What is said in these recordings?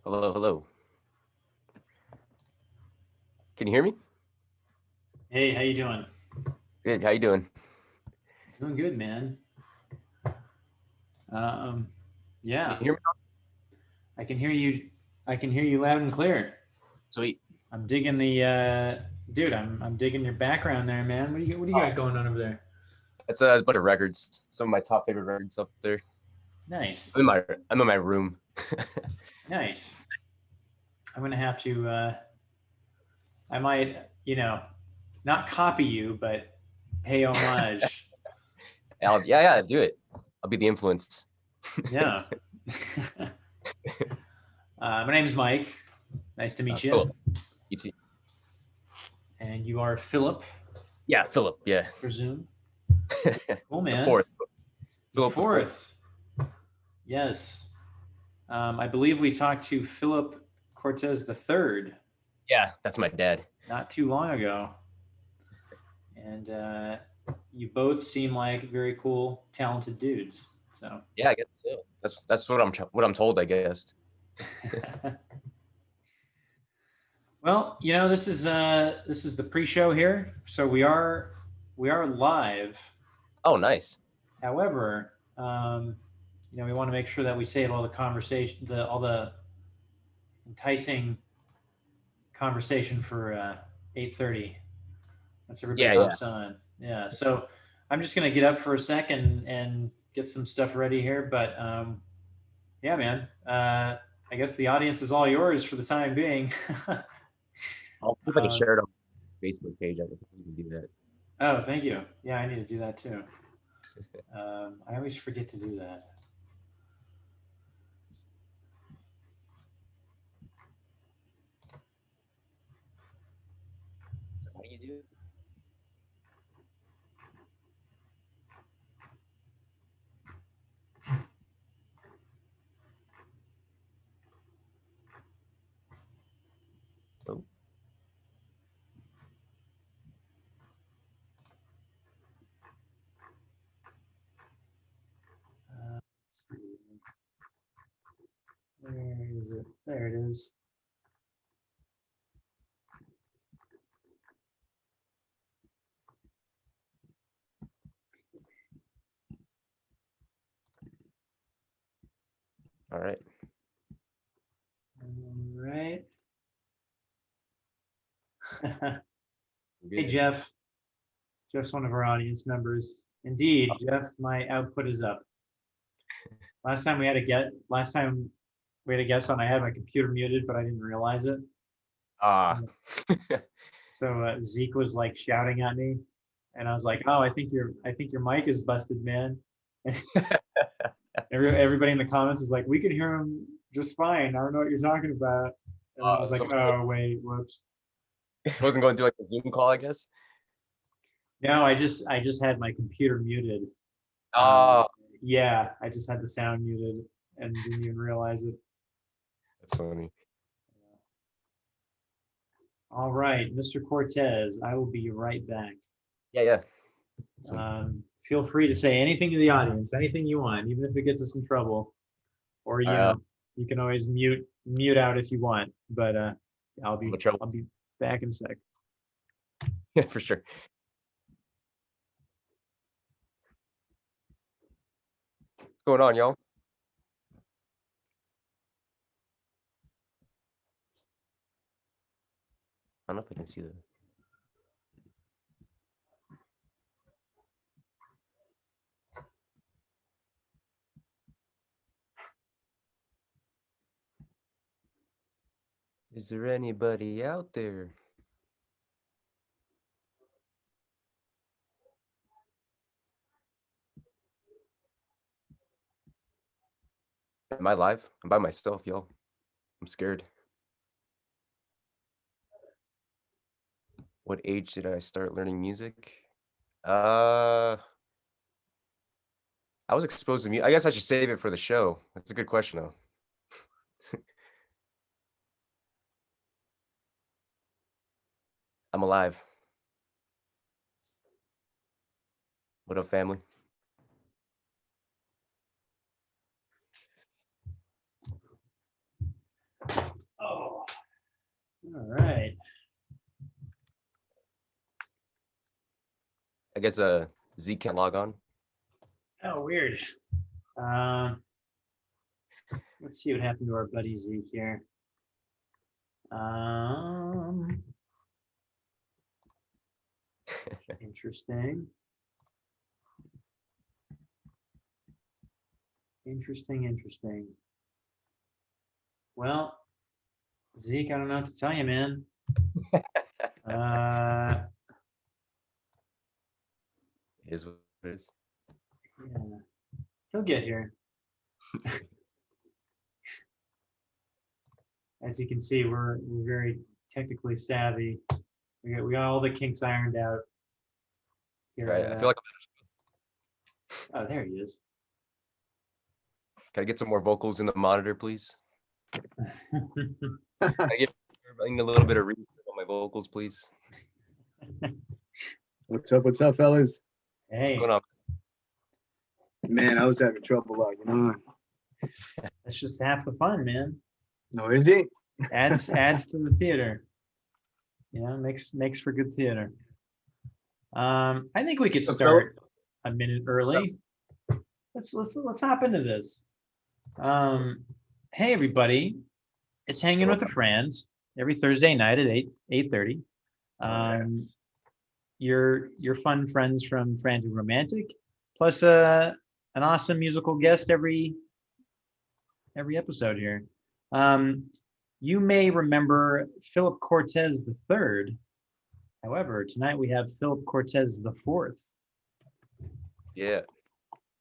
Hello, hello. Can you hear me? Hey, how you doing? Good. How you doing? Doing good, man. Can Yeah, you hear me? I can hear you. I can hear you loud and clear. Sweet. I'm digging the dude. I'm digging your background there, man. What do you got going on over there? That's a bunch of records. Some of my top favorite records up there. Nice, I'm in my room. nice. I'm gonna have to. I might, not copy you, but pay homage. Yeah, do it. I'll be the influence. Yeah. My name's Mike. Nice to meet you. Cool. You too. And you are Philip, Yeah, Philip. Yeah. I presume. Cool, The man. fourth. The Philip the fourth. Yes. I believe we talked to Philip Cortez III Yeah, that's my dad. not too long ago. And you both seem like very cool, talented dudes. So Yeah, I guess so. That's what I'm told, I guess. well, this is the pre-show here. So we are live. Oh, nice. However, we want to make sure that we save all the enticing conversation for 8:30. Once everybody hops on. Yeah. So I'm just gonna get up for a second and get some stuff ready here. But yeah, man. I guess the audience is all yours for the time being. I'll see if I can share it on my Facebook page. I think you can do that. Oh, thank you. Yeah, I need to do that too. I always forget to do that. How do you do it? Oh. Let's see. Where is it? There it is. All right. All right. Hey, Good. Jeff. Jeff's one of our audience members. Indeed, Jeff, my output is up. Last time we had a guest on, I had my computer muted, but I didn't realize it. So Zeke was like shouting at me, and I was like, "Oh, I think your mic is busted, man." Everybody in the comments is like, "We can hear him just fine. I don't know what you're talking about." And I was like, "Oh, wait, whoops." Wasn't going through like a Zoom call, I guess. No, I just had my computer muted. Yeah, I just had the sound muted and didn't even realize it. That's funny. All right, Mr. Cortez, I will be right back. Yeah. Feel free to say anything to the audience, anything you want, even if it gets us in trouble. Or you can always mute out if you want. But I'll be back in a sec. Yeah, for sure. What's going on, y'all? I don't know if I can see that. Is there anybody out there? Am I live? I'm by myself, y'all. I'm scared. What age did I start learning music? I was exposed to music. I guess I should save it for the show. That's a good question, though. I'm alive. What up, family? I guess Zeke can't log on. Oh, weird. Let's see what happened to our buddy Zeke here. Interesting. Interesting. Well, Zeke, I don't know what to tell you, man. It is what it is. Yeah, he'll get here. As you can see, we're very technically savvy. We got all the kinks ironed out. Here, Right. I feel like oh, there he is. can I get some more vocals in the monitor, please? I need a little bit of reverb on my vocals, please. What's up, fellas? Hey, What's going on? Man, I was having trouble logging on. that's just half the fun, man. No, is it? Adds to the theater. You know, makes for good theater. I think we could start a minute early. Let's hop into this. Hey everybody, it's Hanging with the Friends every Thursday night at 8:30. Your fun friends from Frantic Romantic, plus an awesome musical guest every episode here. You may remember Philip Cortez III. However, tonight we have Philip Cortez IV. Yeah.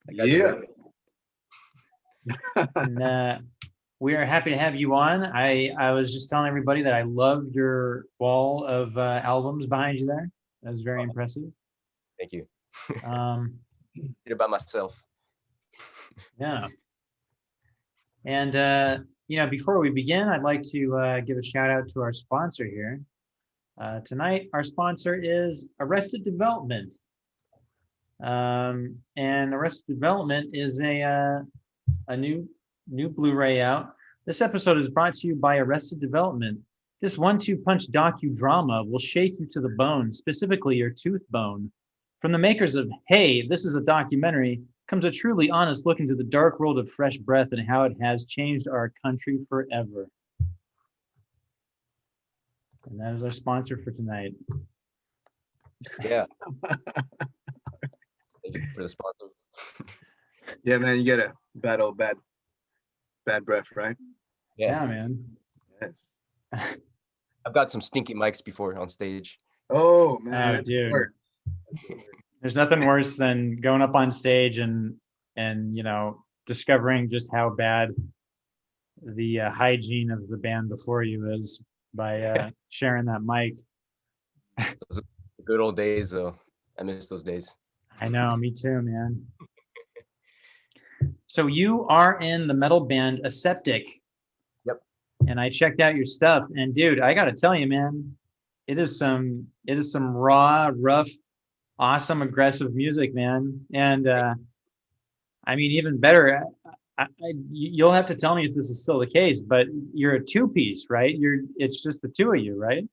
Yeah. And we are happy to have you on. I was just telling everybody that I loved your wall of albums behind you there. That was very impressive. Thank you. Did it by myself. Yeah. And before we begin, I'd like to give a shout out to our sponsor here. Tonight, our sponsor is Arrested Development. And Arrested Development is a new Blu-ray out. This episode is brought to you by Arrested Development. This 1-2 punch docudrama will shake you to the bone, specifically your tooth bone. From the makers of Hey, This Is a Documentary, comes a truly honest look into the dark world of fresh breath and how it has changed our country forever. And that is our sponsor for tonight. Yeah. Thank you for the sponsor. Yeah, man, you gotta battle bad breath, right? Yeah, man. Yes. I've got some stinky mics before on stage. Oh man. Oh, dude. There's nothing worse than going up on stage and discovering just how bad the hygiene of the band before you is by sharing that mic. Those are the good old days, though. I miss those days. I know, me too, man. So you are in the metal band Aseptic. Yep. And I checked out your stuff, and dude, I gotta tell you, man, it is some raw, rough, awesome, aggressive music, man. And I mean, even better, you'll have to tell me if this is still the case, but you're a two-piece, right? It's just the two of you, right?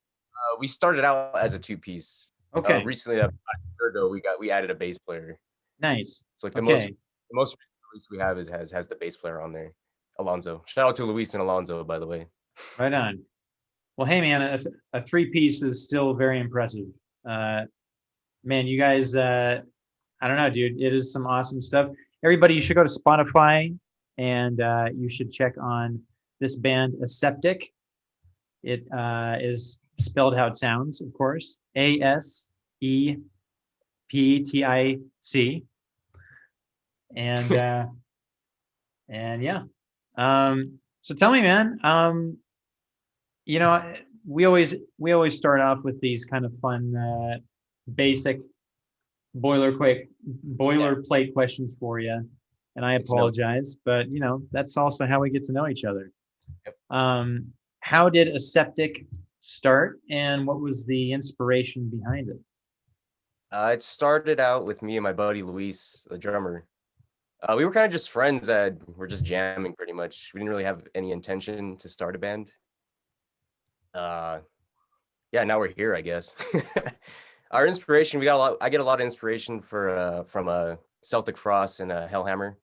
We started out as a two-piece. Okay. Recently, about a year ago, we added a bass player. Nice. So like the most release we have has the bass player on there, Alonzo. Shout out to Luis and Alonzo, by the way. Right on. Well, hey man, a three-piece is still very impressive. Man, you guys, I don't know, dude. It is some awesome stuff. Everybody, you should go to Spotify and you should check on this band, Aseptic. It is spelled how it sounds, of course. ASEPTIC. And yeah. So tell me, man. We always start off with these kind of fun, basic boilerplate questions for you, and I apologize, but that's also how we get to know each other. Yep. How did Aseptic start, and what was the inspiration behind it? It started out with me and my buddy Luis, the drummer. We were kind of just friends that were just jamming pretty much. We didn't really have any intention to start a band. Yeah, now we're here, I guess. Our inspiration, we got a lot. I get a lot of inspiration from Celtic Frost and Hellhammer.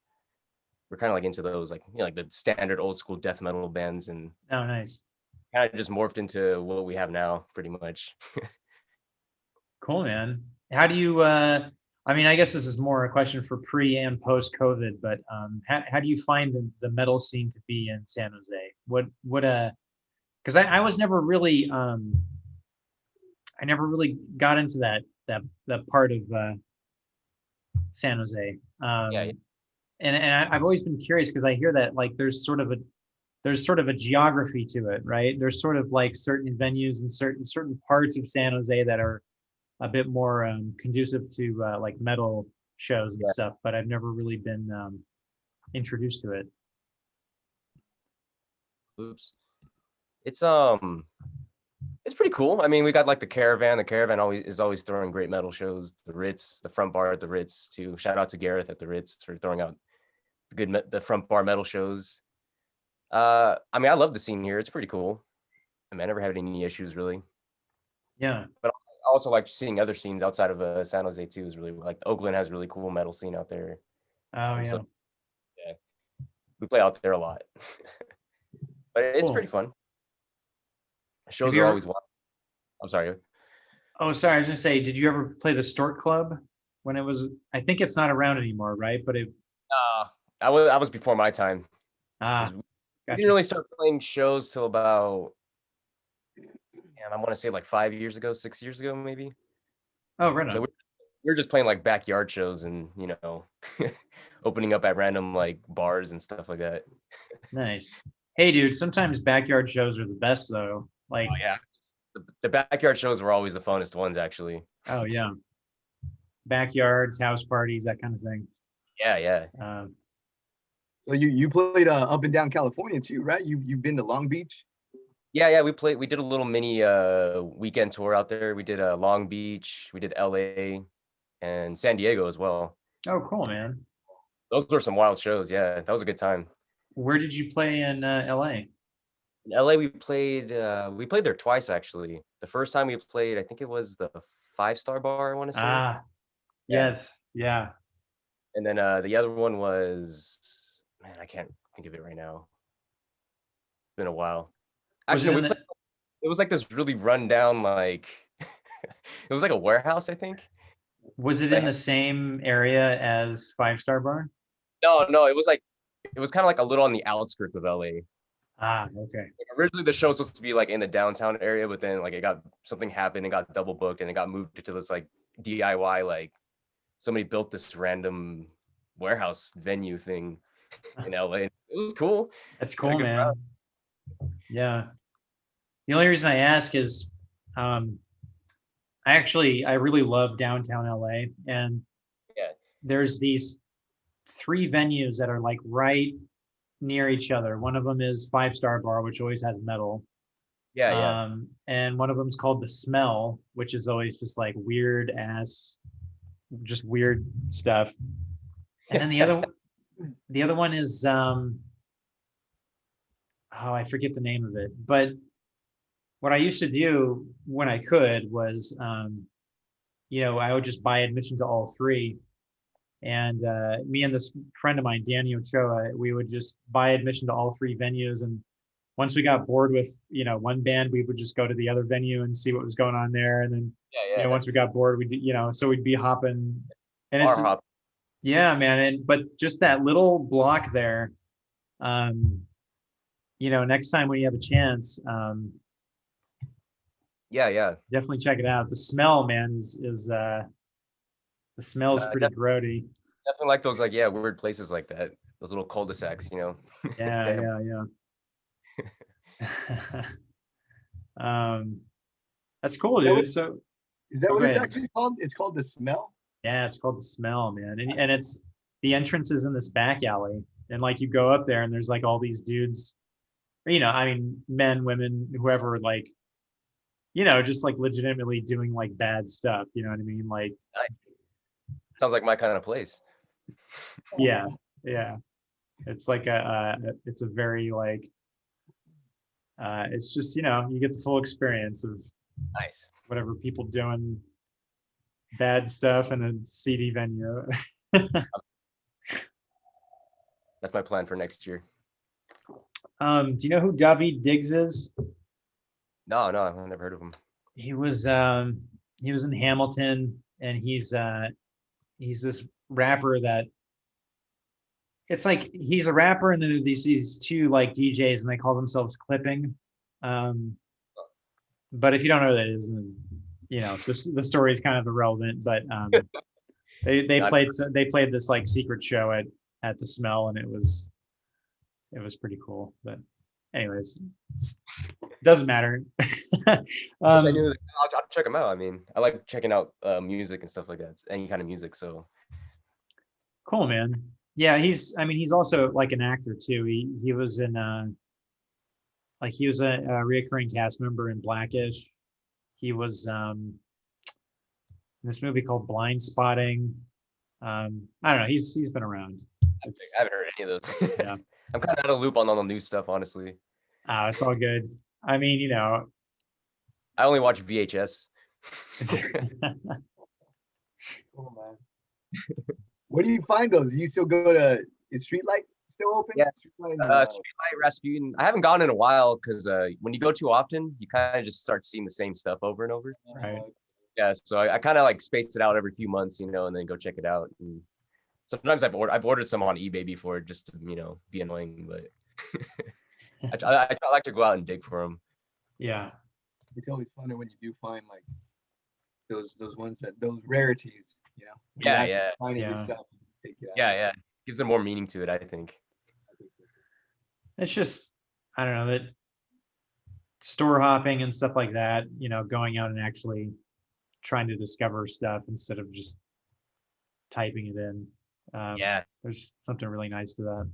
We're kind of like into those, like like the standard old school death metal bands, and Oh, nice. kind of just morphed into what we have now, pretty much. Cool, man. How do you, I mean, I guess this is more a question for pre and post COVID, but how do you find the metal scene to be in San Jose? Because I was never really, I never really got into that part of San Jose. Yeah, I've always been curious because I hear that like there's sort of a geography to it, right? There's sort of like certain venues and certain parts of San Jose that are a bit more conducive to like metal shows and yeah. stuff, but I've never really been introduced to it. Oops. It's pretty cool. I mean, we got like the Caravan. The Caravan always throwing great metal shows. The Ritz, the front bar at the Ritz too. Shout out to Gareth at the Ritz for throwing out the front bar metal shows. I mean, I love the scene here. It's pretty cool. I mean, I never had any issues really. Yeah. But I also like seeing other scenes outside of San Jose too. Is really like Oakland has a really cool metal scene out there. Oh, And yeah. so yeah, we play out there a lot. But it's Cool. pretty fun. Shows you are ever- always wild. I'm sorry. Oh, sorry. I was gonna say, did you ever play the Stork Club when it was? I think it's not around anymore, right? But it. I was before my time. Ah, We gotcha. didn't really start playing shows till about, and I want to say like 5 years ago, 6 years ago, maybe. Oh, right But on. we were just playing like backyard shows and opening up at random like bars and stuff like that. Nice. Hey, dude. Sometimes backyard shows are the best, though. Like, Oh yeah, the backyard shows were always the funnest ones, actually. oh yeah, backyards, house parties, that kind of thing. Yeah. Um, So you played up and down California too, right? You've been to Long Beach. Yeah. We did a little mini weekend tour out there. We did Long Beach, we did LA, and San Diego as well. oh, cool, man. Those were some wild shows. Yeah, that was a good time. Where did you play in LA? In LA, we played there twice actually. The first time we played, I think it was the 5-star bar, I want to say. Ah, Yeah. yes, yeah. And then the other one was, man, I can't think of it right now. It's been a while. Was Actually, it in the? it was like this really rundown, like it was like a warehouse, I think. Was it They in the same area as 5-Star Bar? No, it was kind of like a little on the outskirts of LA. Ah, okay. Like, originally the show was supposed to be like in the downtown area, but then like something happened and got double booked and it got moved to this like DIY, like somebody built this random warehouse venue thing in LA. It was cool. That's Had a cool, good man. crowd. Yeah. The only reason I ask is I really love downtown LA, and Yeah. there's these 3 venues that are like right near each other. One of them is 5-Star Bar, which always has metal. Yeah. And one of them's called The Smell, which is always just like weird stuff. And then the other one is I forget the name of it. But what I used to do when I could was I would just buy admission to all 3. And me and this friend of mine, Danny Ochoa, we would just buy admission to all 3 venues. And once we got bored with, one band, we would just go to the other venue and see what was going on there. And then, Yeah. once we got bored, so we'd be hopping. And Bar it's, hop. yeah, man. But just that little block there, next time when you have a chance, Yeah. definitely check it out. The Smell, man, the smell is pretty grody. Definitely like those like weird places like that. Those little cul-de-sacs, Yeah. That's cool, dude. So Is that Oh, what go it's ahead. actually called? It's called The Smell. yeah, it's called The Smell, man. And it's the entrance is in this back alley. And like you go up there and there's like all these dudes, men, women, whoever, like, just like legitimately doing like bad stuff. You know what I mean? Like, Sounds like my kind of place. yeah. It's like it's a very like, it's just, you get the full experience of Nice. whatever people doing bad stuff in a seedy venue. That's my plan for next year. Do you know who Daveed Diggs is? No, I've never heard of him. He was in Hamilton, and he's this rapper that it's like he's a rapper, and then there's these two like DJs, and they call themselves Clipping. But if you don't know who that is, then the story is kind of irrelevant. But they played this like secret show at the Smell, and it was pretty cool. But anyways, doesn't matter. I knew I'll check them out. I mean, I like checking out music and stuff like that. Any kind of music. So cool, man. Yeah, he's also like an actor too. He was in he was a reoccurring cast member in Blackish. He was in this movie called Blind Spotting. I don't know. He's been around. I haven't heard any of those. Yeah. I'm kind of out of loop on all the new stuff, honestly. It's all good. I mean, I only watch VHS. Oh man. Where do you find those? Do you still go to, is Streetlight still open? Yeah. Streetlight, Rasputin. I haven't gone in a while because when you go too often, you kind of just start seeing the same stuff over and over. Right. Yeah, so I kind of like space it out every few months, and then go check it out. And sometimes I've ordered some on eBay before just to be annoying, but I like to go out and dig for them. Yeah. It's always funner when you do find like those ones those rarities, Yeah. Find it Yeah. yourself and take it out. Yeah. Gives them more meaning to it, I think. It's just, I don't know, that store hopping and stuff like that, going out and actually trying to discover stuff instead of just typing it in. Yeah. There's something really nice to that.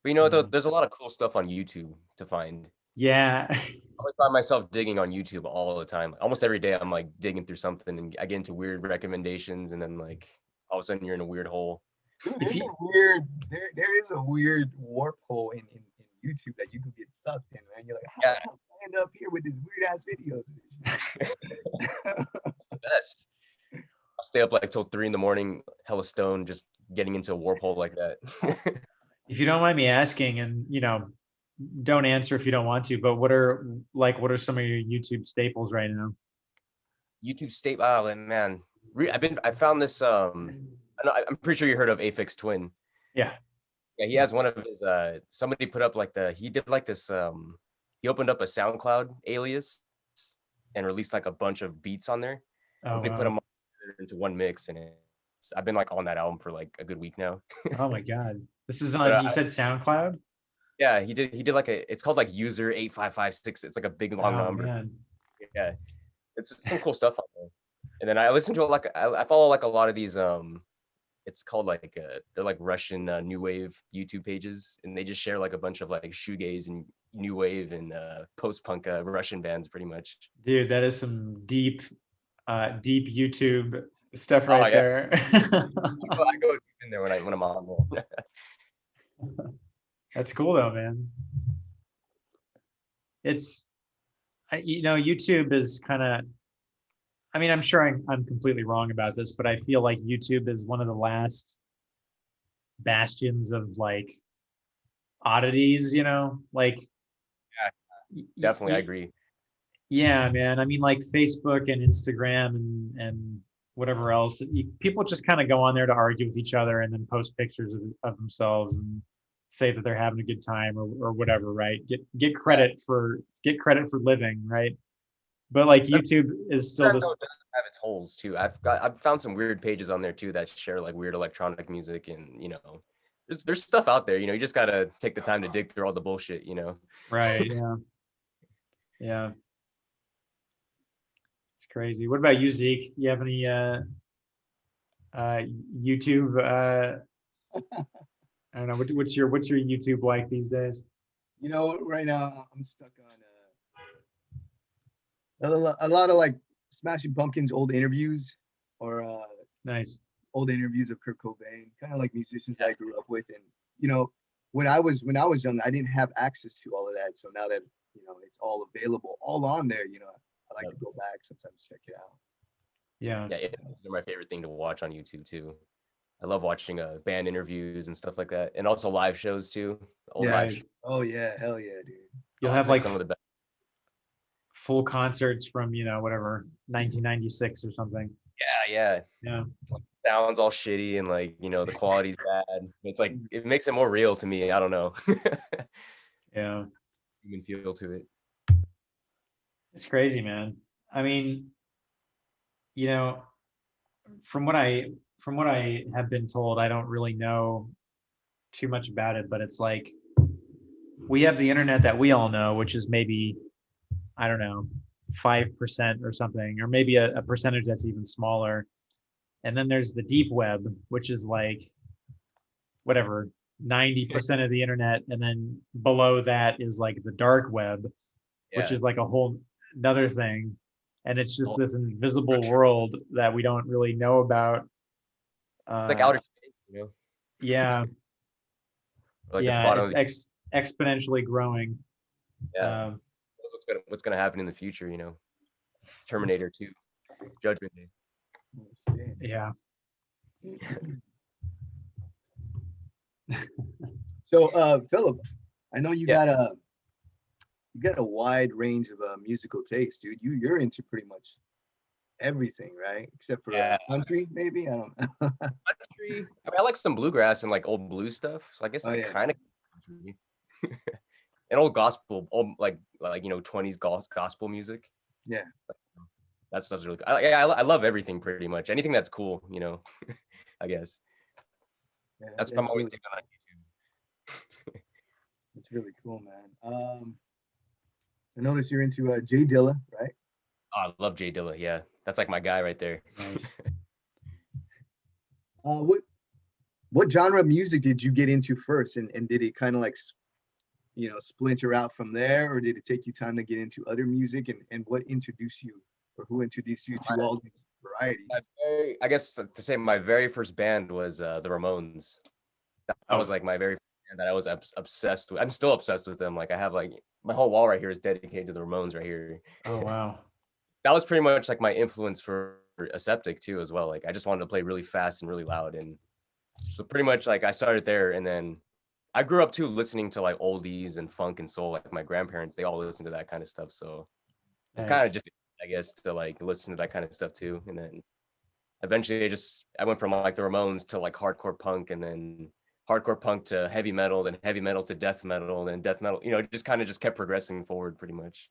But there's a lot of cool stuff on YouTube to find. Yeah. I always find myself digging on YouTube all the time. Almost every day I'm like digging through something and I get into weird recommendations, and then like all of a sudden you're in a weird hole. Dude, there is a weird warp hole in YouTube that you can get sucked in, man. You're like, how did I end up here with these weird ass videos? The best. I'll stay up like till 3 a.m, hella stoned, just getting into a warp hole like that. If you don't mind me asking, and don't answer if you don't want to, but what are some of your YouTube staples right now? YouTube staple, oh man, I found this. I'm pretty sure you heard of Aphex Twin. Yeah, he has one of his. Somebody put up he did like this. He opened up a SoundCloud alias and released like a bunch of beats on there. Oh, they wow. put them into one mix, and I've been like on that album for like a good week now. Oh my god, this is on. You said SoundCloud? Yeah, he did like it's called like user 8556. It's like a big long number. Man. Yeah, it's some cool stuff on there. And then I listen to it I follow like a lot of these it's called like they're like Russian new wave YouTube pages, and they just share like a bunch of like shoegaze and new wave and post-punk Russian bands pretty much. Dude, that is some deep YouTube stuff right there. I go deep in there when I'm on there. That's cool though, man. It's YouTube is kind of, I mean, I'm sure I'm completely wrong about this, but I feel like YouTube is one of the last bastions of like oddities, like. Yeah, definitely, I agree. Yeah, man. I mean, like Facebook and Instagram and whatever else, people just kind of go on there to argue with each other and then post pictures of themselves and say that they're having a good time or whatever, right? Get credit for living, right? But like YouTube is still this. Have its holes too. I've found some weird pages on there too that share like weird electronic music, and there's stuff out there. You just gotta take the time to dig through all the bullshit. Right. Yeah. Yeah. It's crazy. What about you, Zeke? You have any YouTube? I don't know. What's your YouTube like these days? Right now I'm stuck on a lot of like Smashing Pumpkins old interviews, or Nice. old interviews of Kurt Cobain, kind of like musicians I grew up with. And when I was young, I didn't have access to all of that. So now that it's all available, all on there, I like to go back sometimes, check it out. Yeah. Yeah, they're my favorite thing to watch on YouTube too. I love watching band interviews and stuff like that, and also live shows too. Old Yeah. live shows. Oh yeah, hell yeah, dude. You'll Oh, have it's like some of the best. full concerts from, whatever, 1996 or something. Yeah. Yeah. Sounds all shitty and like the quality's bad. It's like it makes it more real to me. I don't know. Yeah. Human feel to it. It's crazy, man. I mean, from what I have been told, I don't really know too much about it, but it's like we have the internet that we all know, which is maybe, I don't know, 5% or something, or maybe a percentage that's even smaller. And then there's the deep web, which is like whatever, 90% of the internet. And then below that is like the dark web, which Yeah. is like a whole another thing. And it's just Well, this invisible world that we don't really know about. It's like outer space, Yeah. Or like the Yeah. bottom of It's exponentially growing. yeah. What's gonna happen in the future? Terminator 2, Judgment Day. Yeah. So, Philip, I know you Yeah. got a wide range of musical taste, dude. You're into pretty much everything, right? Except for Yeah. country, maybe. I don't know. Country. I mean, I like some bluegrass and like old blues stuff. So I guess Oh, I yeah. kind of country. And old gospel, old like 20s gospel music. Yeah. That stuff's really cool. I love everything pretty much. Anything that's cool, I guess. Yeah, That's what I'm always really, taking on YouTube. that's really cool, man. I noticed you're into Jay Dilla, right? Oh, I love Jay Dilla. Yeah, that's like my guy right there. Nice. What genre of music did you get into first, and did it kind of like splinter out from there, or did it take you time to get into other music, and what introduced you, or who introduced you to all these varieties? I guess to say my very first band was the Ramones. That was like my very first band that I was obsessed with. I'm still obsessed with them. Like I have like my whole wall right here is dedicated to the Ramones right here. Oh, wow. That was pretty much like my influence for Aseptic too as well. Like I just wanted to play really fast and really loud, and so pretty much like I started there, and then I grew up too listening to like oldies and funk and soul. Like my grandparents, they all listened to that kind of stuff. So it's kind of just, I guess, to like listen to that kind of stuff too. And then eventually I went from like the Ramones to like hardcore punk, and then hardcore punk to heavy metal, then heavy metal to death metal, and then death metal. It just kind of just kept progressing forward pretty much.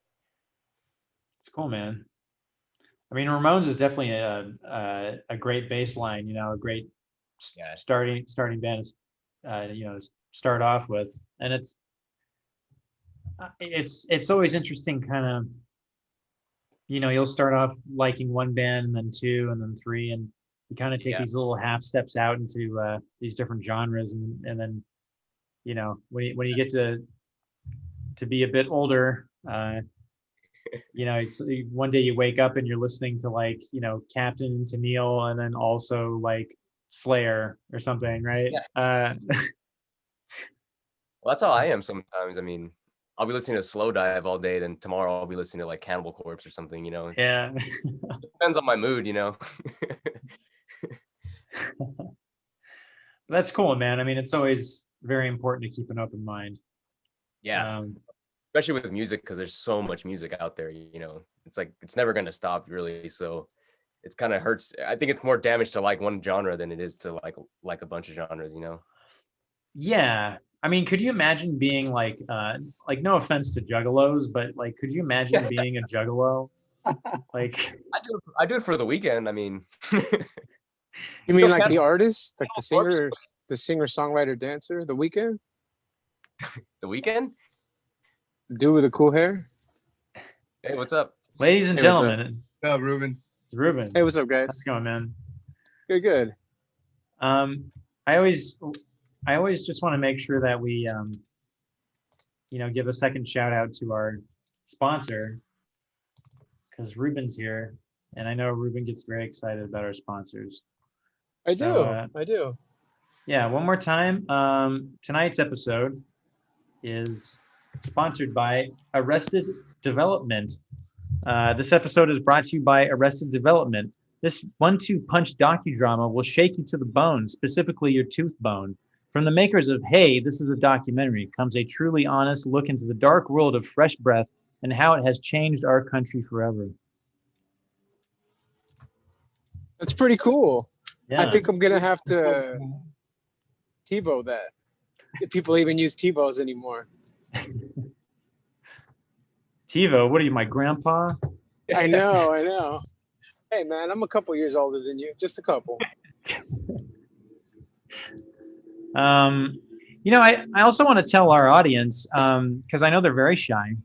It's cool, man. I mean, Ramones is definitely a great bass line, a great starting band, to start off with. And it's always interesting, kind of, you'll start off liking one band and then two and then three, and you kind of take these little half steps out into these different genres, and then when you get to be a bit older, it's one day you wake up and you're listening to like Captain to Neil, and then also like Slayer or something, right? Well, that's how I am sometimes. I mean, I'll be listening to Slow Dive all day, then tomorrow I'll be listening to like Cannibal Corpse or something, Yeah. It depends on my mood, That's cool, man. I mean, it's always very important to keep an open mind. Yeah. Especially with music, because there's so much music out there, it's like it's never going to stop really. So it's kind of hurts. I think it's more damage to like one genre than it is to like a bunch of genres, Yeah. I mean, could you imagine being like no offense to juggalos, but like, could you imagine being a juggalo? Like, I do it for the weekend. I mean, you mean like the artist, like the singer, songwriter, dancer, The Weeknd? The Weeknd? Dude with the cool hair. Hey, what's up, ladies and gentlemen? What's up, Ruben? It's Ruben. Hey, what's up, guys? How's it going, man? Good. I always just want to make sure that we give a second shout out to our sponsor, because Ruben's here, and I know Ruben gets very excited about our sponsors. I do. Yeah, one more time. Tonight's episode is sponsored by Arrested Development. This episode is brought to you by Arrested Development. This 1-2 punch docudrama will shake you to the bone, specifically your tooth bone. From the makers of Hey, This Is a Documentary comes a truly honest look into the dark world of Fresh Breath and how it has changed our country forever. That's pretty cool. Yeah. I think I'm gonna have to TiVo that. If people even use TiVos anymore. TiVo, what are you, my grandpa? I know. Hey man, I'm a couple years older than you, just a couple. I also want to tell our audience, because I know they're very shy,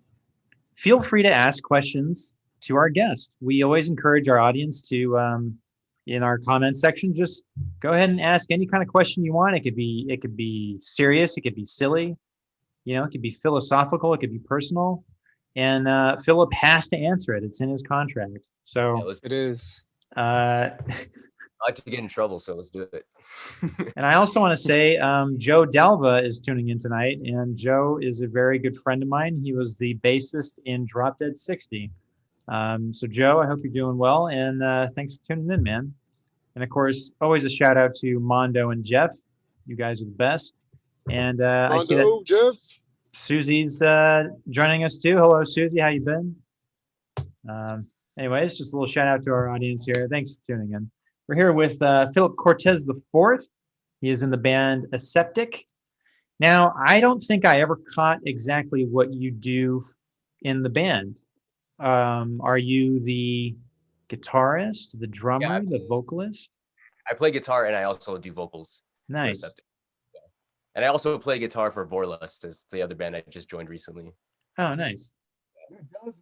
feel free to ask questions to our guest. We always encourage our audience to, in our comment section, just go ahead and ask any kind of question you want. It could be serious, it could be silly, it could be philosophical, it could be personal. And Philip has to answer it. It's in his contract. So it is. I like to get in trouble, so let's do it. And I also want to say Joe Dalva is tuning in tonight, and Joe is a very good friend of mine. He was the bassist in Drop Dead 60. So Joe, I hope you're doing well, and thanks for tuning in, man. And of course, always a shout out to Mondo and Jeff. You guys are the best. And I see that Jeff. Susie's joining us too. Hello, Susie. How you been? Anyways, just a little shout out to our audience here. Thanks for tuning in. We're here with Phili Cortez IV. He is in the band Aseptic. Now, I don't think I ever caught exactly what you do in the band. Are you the guitarist, the drummer, the vocalist? I play guitar and I also do vocals. Nice. Yeah. And I also play guitar for Vorlust, as the other band I just joined recently. Oh, nice. Dude, tell us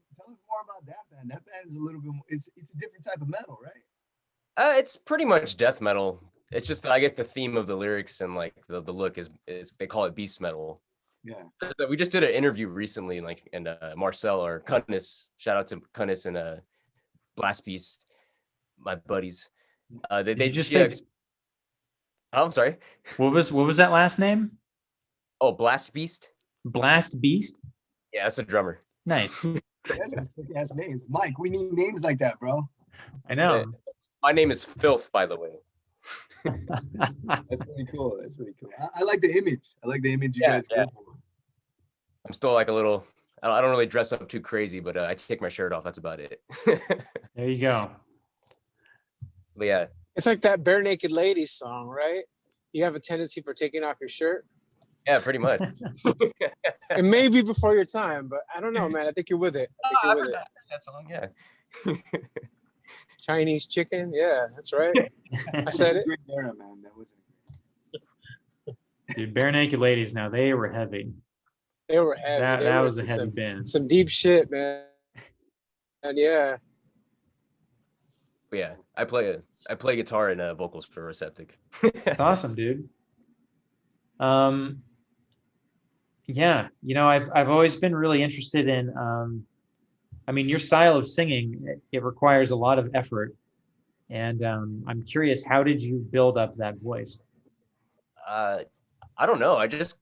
more about that band. That band is a little bit more, it's a different type of metal, right? It's pretty much death metal. It's just, I guess, the theme of the lyrics and like the look is they call it beast metal. Yeah. We just did an interview recently, and Marcel or Cunnis, shout out to Cunnis and Blast Beast, my buddies. They just say. say, Oh, I'm sorry. What was that last name? Oh, Blast Beast. Blast Beast. Yeah, that's a drummer. Nice. That's names. Mike, we need names like that, bro. I know. My name is Filth, by the way. That's pretty cool. I like the image. You guys go for. I'm still like a little. I don't really dress up too crazy, but I take my shirt off. That's about it. There you go. But yeah, it's like that Bare Naked Ladies song, right? You have a tendency for taking off your shirt. Yeah, pretty much. It may be before your time, but I don't know, man. I think you're with it. I heard that song, yeah. Chinese chicken, yeah, that's right. I said it. Era, man. That was Dude, Bare Naked Ladies, now they were heavy. They were heavy. That was a heavy band. Some deep shit, man. And yeah. But yeah, I play guitar and vocals for Aseptic. That's awesome, dude. Yeah, I've always been really interested in your style of singing, it requires a lot of effort. And I'm curious, how did you build up that voice? I don't know. I just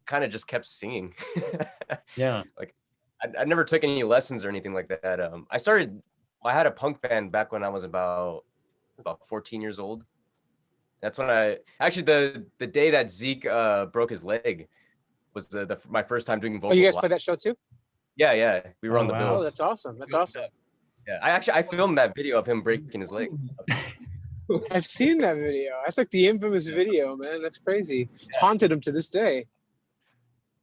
kept singing. Yeah. Like I never took any lessons or anything like that. I had a punk band back when I was about 14 years old. That's when the day that Zeke broke his leg was my first time doing vocals. Oh, you guys played that show too? Yeah. We were on the bill. Oh, that's awesome. Yeah, I filmed that video of him breaking his leg. I've seen that video. That's like the infamous video, man. That's crazy. It's haunted him to this day.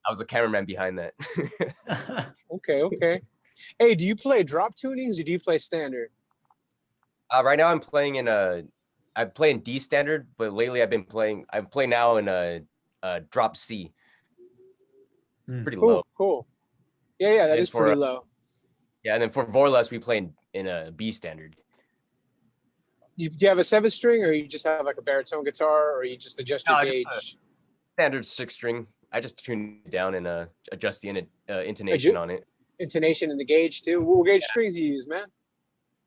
I was the cameraman behind that. Okay. Hey, do you play drop tunings or do you play standard? Right now I'm playing I play in D standard, but lately I play now in a drop C. Pretty low. Cool. Yeah, that is pretty low. Yeah, and then for Vorlust we play in a B standard. Do you have a 7-string, or you just have like a baritone guitar, or you just adjust your gauge? Standard 6-string. I just tune it down and adjust the intonation on it. Intonation and the gauge too. What gauge strings do you use, man?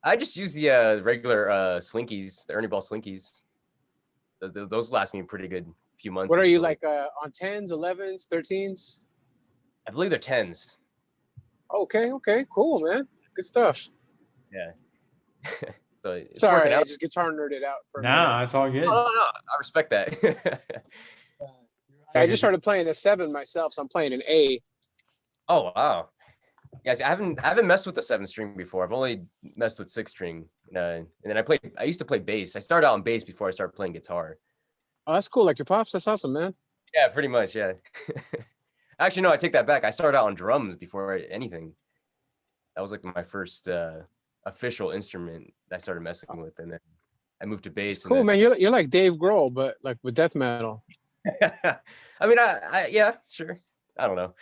I just use the regular slinkies, the Ernie Ball slinkies. Those last me a pretty good few months. What are you like on 10s, 11s, 13s? I believe they're 10s. Okay, cool, man. Good stuff. Yeah. So it's Sorry, working I out. just guitar nerded out for a No, minute. it's all good. No, I respect that. I just started playing a 7 myself, so I'm playing an A. Oh wow. Yes, I haven't messed with the 7-string before. I've only messed with 6-string. And then I used to play bass. I started out on bass before I started playing guitar. Oh, that's cool. Like your pops. That's awesome, man. Yeah, pretty much. Yeah. Actually, no, I take that back. I started out on drums before anything. That was like my first official instrument that I started messing with, and then I moved to bass. It's cool, and man. You're like Dave Grohl, but like with death metal. then... I mean, yeah, sure. I don't know.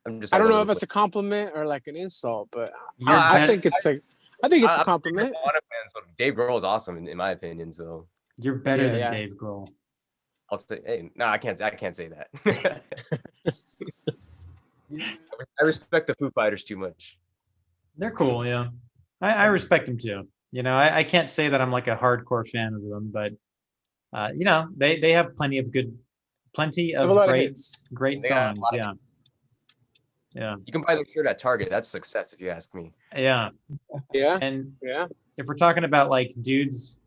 I'm just. I don't all know over if the it's a compliment or like an insult, but You're I I think it's a I'm compliment. a lot of fans, so Dave Grohl is awesome in my opinion. So you're better Yeah, than yeah. Dave Grohl. I'll say, hey, no, I can't say that. I respect the Foo Fighters too much. They're cool, yeah. I respect them too. You know, I can't say that I'm like a hardcore fan of them, but you know, they have plenty of Have a lot of hits. great They got a songs. lot of Yeah. Yeah. You can buy their shirt at Target. That's success, if you ask me. Yeah. Yeah, And yeah. if we're talking about like dudes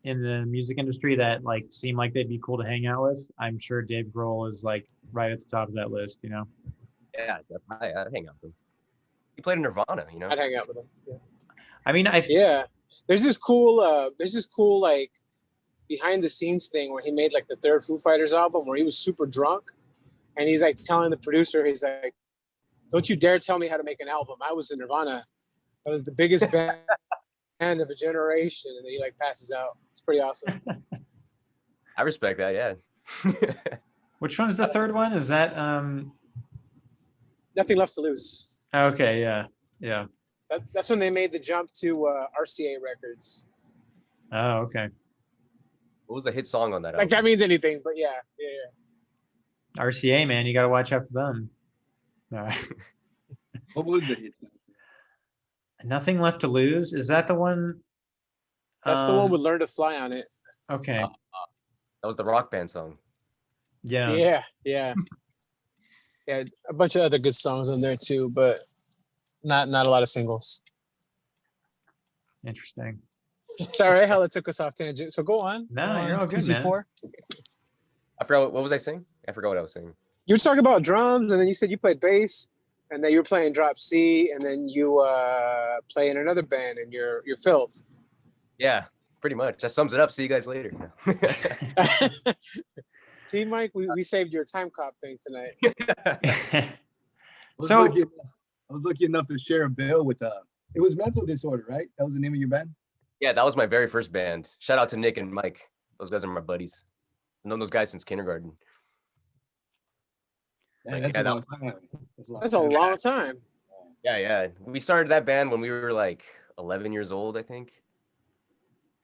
in the music industry that like seem like they'd be cool to hang out with, I'm sure Dave Grohl is like right at the top of that list, you know? Yeah, I'd hang out with him. He played in Nirvana, you know. I'd hang out with him. Yeah. I mean, Yeah. There's this cool like behind the scenes thing where he made like the third Foo Fighters album where he was super drunk and he's like telling the producer, he's like, "Don't you dare tell me how to make an album. I was in Nirvana. I was the biggest band of a generation," and then he like passes out. It's pretty awesome. I respect that, yeah. which one's the third one? Is that Nothing Left to Lose. okay, yeah. Yeah. That's when they made the jump to RCA Records. Oh, okay. What was the hit song on that Like album? that means anything, but yeah. RCA, man, you got to watch out for them. All right. What was the hit? Nothing Left to Lose. Is that the one? That's the one with Learn to Fly on it. Okay. That was the Rock Band song. Yeah. Yeah. Yeah, a bunch of other good songs on there too, but not a lot of singles. Interesting. Sorry, hell, it took us off tangent. So go on. No, Go on, you're all good, man. PC4. I forgot what was I saying? I forgot what I was saying. You were talking about drums, and then you said you played bass, and then you were playing drop C, and then you play in another band, and you're Filth. Yeah, pretty much. That sums it up. See you guys later. See, Mike, we saved your time cop thing tonight. I was So- lucky enough to share a bill with it was Mental Disorder, right? That was the name of your band? Yeah, that was my very first band. Shout out to Nick and Mike. Those guys are my buddies. I've known those guys since kindergarten. Yeah, Like, that's yeah, a that long time. That's a long time. Yeah. We started that band when we were like 11 years old, I think.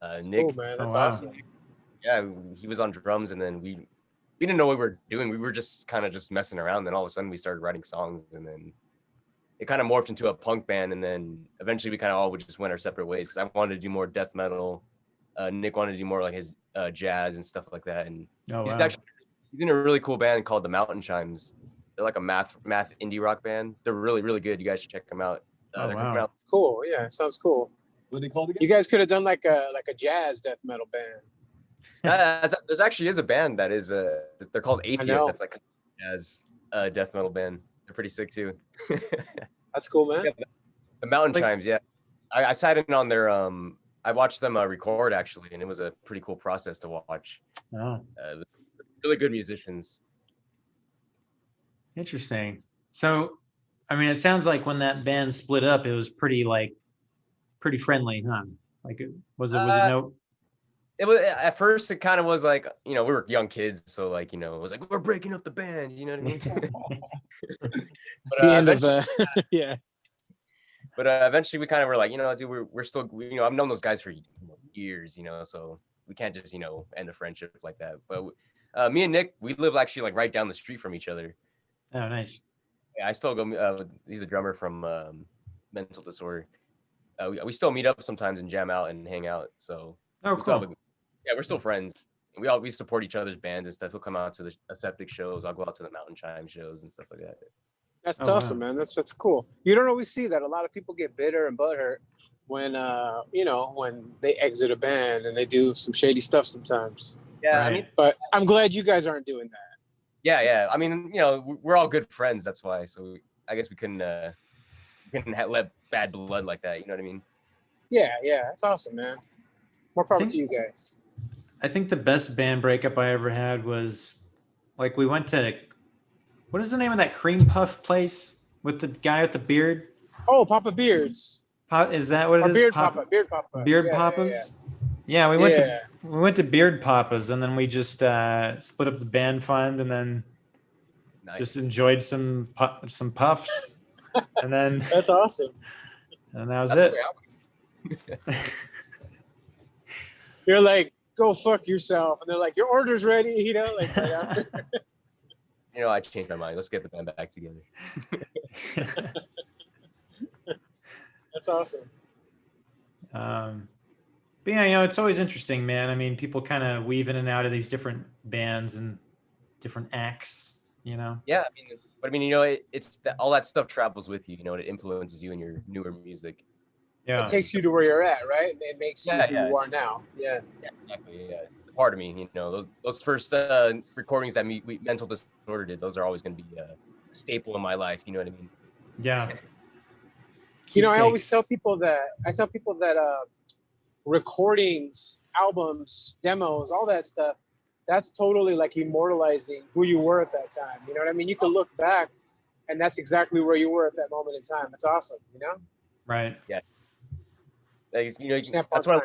That's Nick, cool, man. That's wow. awesome. yeah, he was on drums, and then we didn't know what we were doing. We were just kind of just messing around. Then all of a sudden we started writing songs, and then it kind of morphed into a punk band. And then eventually we kind of all would just went our separate ways because I wanted to do more death metal. Nick wanted to do more like his jazz and stuff like that. And Oh, he's wow. actually he's in a really cool band called the Mountain Chimes. They're like a math indie rock band. They're really, really good. You guys should check them out. Oh, They're wow. coming out. Cool. Yeah, sounds cool. What are they called again? You guys could have done like a jazz death metal band. There's actually is a band that is they're called Atheist. know. That's like a jazz death metal band. They're pretty sick too. That's cool, man. Yeah, the Mountain Like- Chimes, yeah. I sat in on their I watched them record actually, and it was a pretty cool process to watch. Oh, Really good musicians. interesting. So, I mean, it sounds like when that band split up, it was pretty friendly, huh? Like, was it no? It was at first. It kind of was like, we were young kids, so like, it was like we're breaking up the band. You know what I mean? It's the end of the yeah. But eventually, we kind of were like, dude, we're still, I've known those guys for years, so we can't just, end a friendship like that. But me and Nick, we live actually like right down the street from each other. Oh, nice. Yeah, I still go. He's the drummer from Mental Disorder. We still meet up sometimes and jam out and hang out. So Oh, we still cool. have we're still friends. We support each other's bands and stuff. He'll come out to the Aseptic shows. I'll go out to the Mountain Chime shows and stuff like that. That's Oh, awesome, wow. man. That's cool. You don't always see that. A lot of people get bitter and butthurt when when they exit a band and they do some shady stuff sometimes. Yeah, Right. I mean, But I'm glad you guys aren't doing that. yeah. I mean, we're all good friends. That's why. So I guess we couldn't let bad blood like that. You know what I mean? Yeah, that's awesome, man. More power to you guys. I think the best band breakup I ever had was like we went to, what is the name of that cream puff place with the guy with the beard? Oh, Papa Beards. Is that what it Or is? Beard Papa. Beard Papa. Beard Yeah, Papas? yeah. Yeah, we went to Beard Papas, and then we just split up the band fund, and then just enjoyed some puffs, and then That's awesome. And that was That's it. You're like, go fuck yourself, and they're like, your order's ready. Like right after. I changed my mind. Let's get the band back together. That's awesome. But yeah, it's always interesting, man. I mean, people kind of weave in and out of these different bands and different acts, Yeah, I mean, it's all that stuff travels with you. It influences you in your newer music. Yeah, It takes you to where you're at, right? It makes you who you are now. Yeah. Yeah, exactly. Yeah, part of me, those first recordings that Mental Disorder did, those are always going to be a staple in my life. You know what I mean? Yeah. I always tell people that recordings, albums, demos, all that stuff, that's totally like immortalizing who you were at that time. You know what I mean? You can look back and that's exactly where you were at that moment in time. It's awesome, Right. Yeah. That's what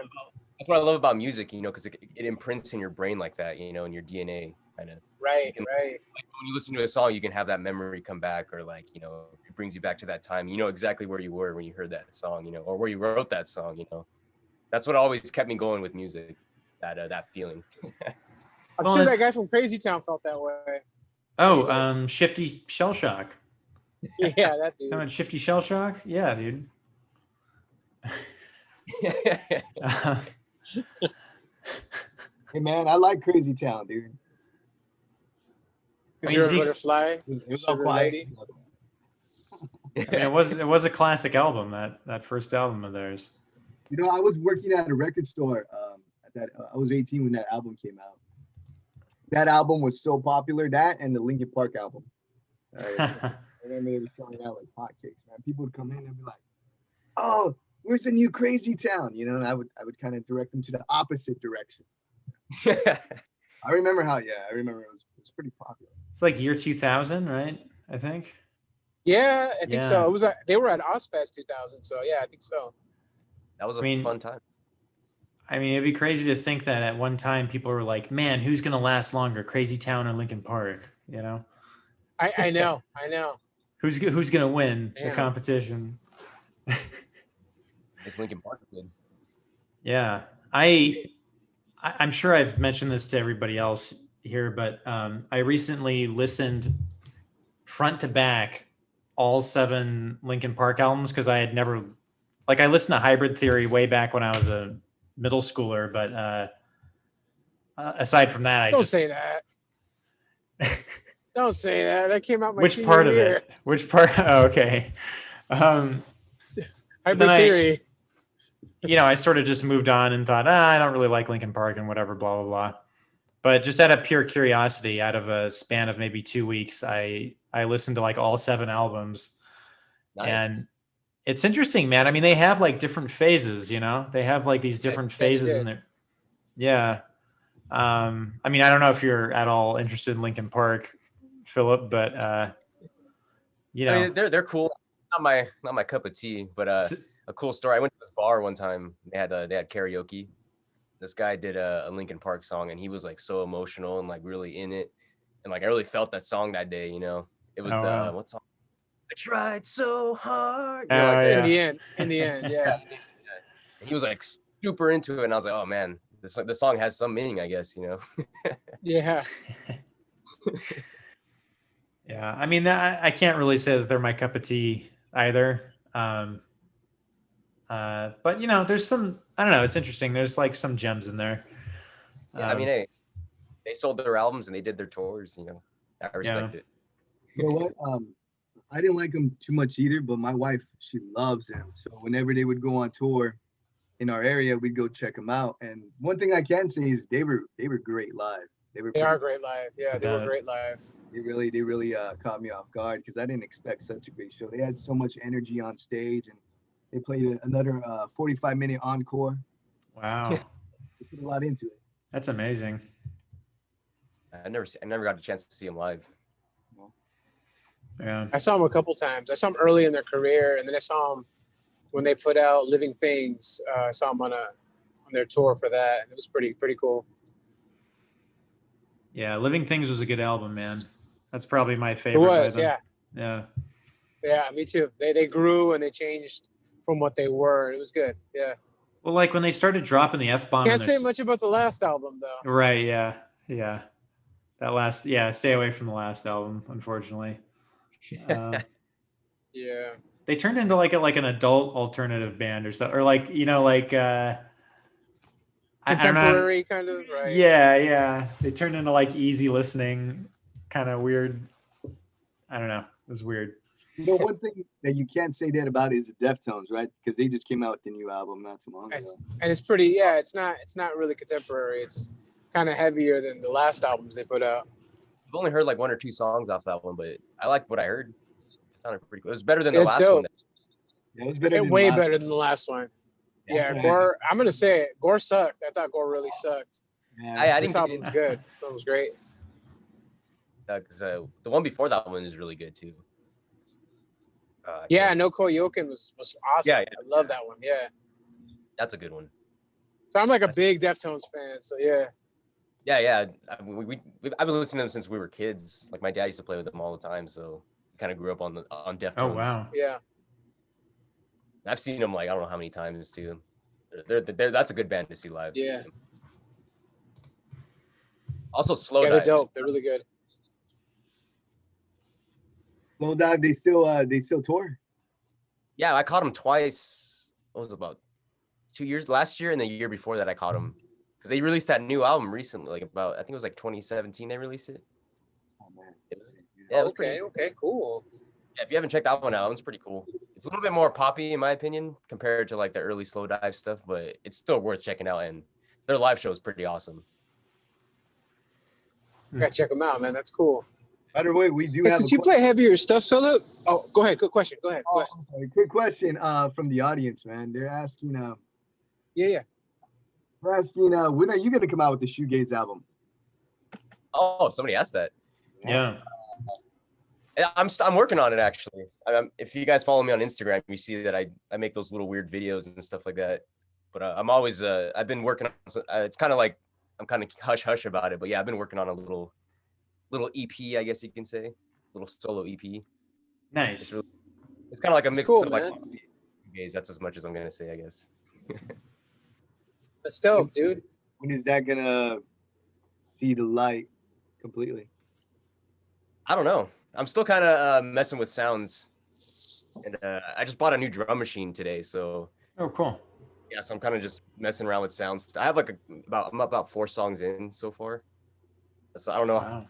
I love about music, because it imprints in your brain like that, in your DNA kind of. Right. Like when you listen to a song, you can have that memory come back, or like, it brings you back to that time. You know exactly where you were when you heard that song, or where you wrote that song, That's what always kept me going with music, that feeling. I'm sure that guy from Crazy Town felt that way. Oh, Shifty Shell Shock. Yeah, that dude. How about Shifty Shell Shock? Yeah, dude. Hey man, I like Crazy Town, dude. Because you're a butterfly. It was all quiet. I mean, it was a classic album, that first album of theirs. I was working at a record store. I was 18 when that album came out. That album was so popular. That and the Linkin Park album. I remember they were selling out like hotcakes, man. People would come in and be like, "Oh, where's the new Crazy Town?" And I would kind of direct them to the opposite direction. I remember it was pretty popular. It's like year 2000, right? I think. Yeah, I think so. It was they were at Ozfest 2000, so yeah, I think so. That was a fun time. I mean, it'd be crazy to think that at one time people were like, "Man, who's gonna last longer, Crazy Town or Linkin Park?" I know. Who's gonna win the competition? It's Linkin Park did. Yeah, I'm sure I've mentioned this to everybody else here, but I recently listened front to back all 7 Linkin Park albums because I had never, I listened to Hybrid Theory way back when I was a middle schooler, but aside from that, Don't say that. Don't say that. That came out my Which part of it? Which part? Oh, okay. Hybrid Theory. I sort of just moved on and thought, I don't really like Linkin Park and whatever, blah, blah, blah. But just out of pure curiosity, out of a span of maybe 2 weeks, I listened to all 7 albums. Nice. And it's interesting, man. I mean, they have different phases, they have these different phases in there. Yeah. I mean, I don't know if you're at all interested in Linkin Park, Philip, but I mean, they're cool. Not my cup of tea, but a cool story. I went to this bar one time. They had karaoke. This guy did a Linkin Park song, and he was so emotional and really in it, and I really felt that song that day. It was what song? I tried so hard. In the end, yeah. And he was super into it, and I was like, oh man, the song has some meaning, I guess. Yeah. Yeah, I mean, I can't really say that they're my cup of tea either. But there's some, I don't know, it's interesting. There's some gems in there. Yeah, I mean, hey, they sold their albums and they did their tours. I respect it. You know what? I didn't like them too much either, but my wife, she loves them. So whenever they would go on tour in our area, we'd go check them out. And one thing I can say is they were great live. They are great live. Yeah, they were That- great live. They really caught me off guard because I didn't expect such a great show. They had so much energy on stage, and they played another 45-minute encore. Wow. They put a lot into it. That's amazing. I never got a chance to see them live. Yeah. I saw them a couple times. I saw them early in their career, and then I saw them when they put out Living Things. I saw them on their tour for that, and it was pretty cool. Yeah. Living Things was a good album, man. That's probably my It favorite. by was, them. yeah, Yeah. yeah, me too. They grew and they changed from what they were. It was good. Yeah, Well, like when they started dropping the F-bomb. can't say much about the last album though. Right. Yeah. Yeah. That last. Yeah. Stay away from the last album, unfortunately. Yeah, They turned into like an adult alternative band or so, or like contemporary kind of, right? Yeah. They turned into like easy listening, kind of weird. I don't know. It was weird. You know, one thing that you can't say that about is the Deftones, right? Because they just came out with the new album not too long ago. And it's pretty. Yeah, it's not really contemporary. It's kind of heavier than the last albums they put out. I've only heard like 1 or 2 songs off that one, but I liked what I heard. It sounded pretty cool. It was better than the It's last dope. one. Yeah, it was better. than Way last better than the last one. Yeah, That's Gore. I'm gonna say it. Gore sucked. I thought Gore really sucked. Yeah. I This didn't album's good. This album's great. because the one before that one is really good too. Yeah, No Koyokin was awesome. Yeah, I love that one. Yeah. that's a good one. So I'm like a big Deftones fan. So yeah. Yeah. I've been listening to them since we were kids. Like my dad used to play with them all the time, so kind of grew up on Deftones. Oh wow. Yeah. I've seen them like I don't know how many times too. They're that's a good band to see live. Yeah. Also, Slow Yeah, they're Dive. dope. They're really good. Slow Dive, they still tour. Yeah, I caught them twice. What was it, about 2 years? Last year and the year before that, I caught them because they released that new album recently. Like I think it was like 2017. They released it. Oh man. It was Okay. Okay. Cool. Yeah, if you haven't checked that one out, it's pretty cool. It's a little bit more poppy in my opinion compared to like the early Slow Dive stuff, but it's still worth checking out. And their live show is pretty awesome. Gotta check them out, man. That's cool. By the way, we do Hey, have. since you play heavier stuff, Philip. Oh, go ahead. Good question. Go ahead. Go ahead. I'm sorry. Quick question from the audience, man. They're asking. Yeah. They're asking. When are you gonna come out with the Shoegaze album? Oh, somebody asked that. Yeah. I'm working on it actually. If you guys follow me on Instagram, you see that I make those little weird videos and stuff like that. But I'm always I've been working on. It's kind of like I'm kind of hush about it, but yeah, I've been working on a little EP, I guess you can say, little solo EP. Nice. It's kind of like a mix cool, of like man. Shoegaze. That's as much as I'm gonna say, I guess. That's dope, dude. When is that gonna see the light completely? I don't know. I'm still kind of messing with sounds, and I just bought a new drum machine today, so Oh, cool. yeah, so I'm kind of just messing around with sounds. I have like I'm about 4 songs in so far, so I don't know. Wow.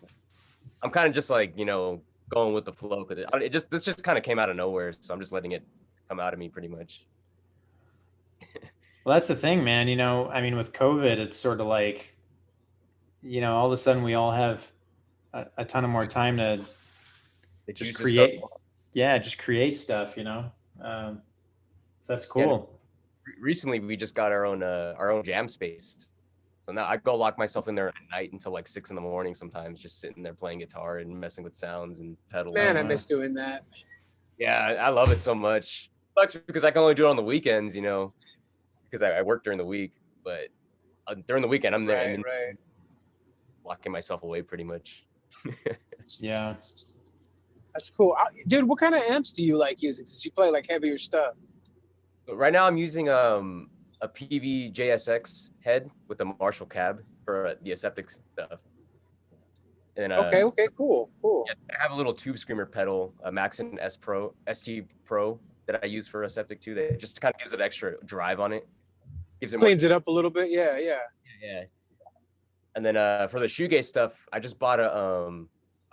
I'm kind of just like going with the flow with it. This just kind of came out of nowhere, so I'm just letting it come out of me pretty much. Well, that's the thing, man. I mean, with COVID, it's sort of like, all of a sudden we all have a ton of more time to just create. Yeah, just create stuff. So that's cool. Recently, we just got our own jam space. So now I go lock myself in there at night until like 6 a.m. sometimes, just sitting there playing guitar and messing with sounds and pedals. Man, I miss doing that. Yeah, I love it so much. Sucks because I can only do it on the weekends, because I work during the week. But during the weekend, I'm there. Right. Locking myself away pretty much. Yeah. That's cool. Dude, what kind of amps do you like using since you play like heavier stuff? But right now I'm using a PV JSX head with a Marshall cab for the Aseptic stuff. And Okay, cool. yeah, I have a little tube screamer pedal, a Maxon ST Pro that I use for Aseptic too. That just kind of gives it extra drive on it. Gives it Cleans it up a little bit. Yeah. Yeah. And then for the shoegaze stuff, I just bought a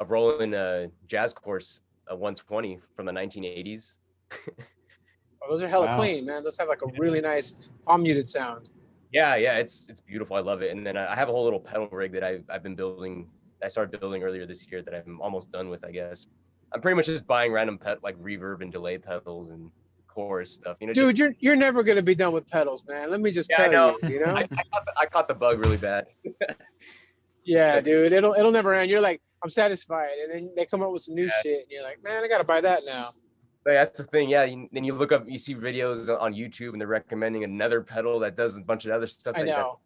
Roland jazz course a 120 from the 1980s. Oh, those are hella Wow. clean, man. Those have like a really nice palm muted sound. Yeah, it's beautiful. I love it. And then I have a whole little pedal rig that I've been building. I started building earlier this year that I'm almost done with, I guess. I'm pretty much just buying random like reverb and delay pedals and chorus stuff. You know, Dude, just, you're never gonna be done with pedals, man. Let me just Yeah, I tell know. you, you know? I caught the bug really bad. Yeah, dude. It'll never end. You're like, I'm satisfied. And then they come up with some new shit and you're like, man, I gotta buy that now. But that's the thing. Yeah, then you look up, you see videos on YouTube and they're recommending another pedal that does a bunch of other stuff. I know.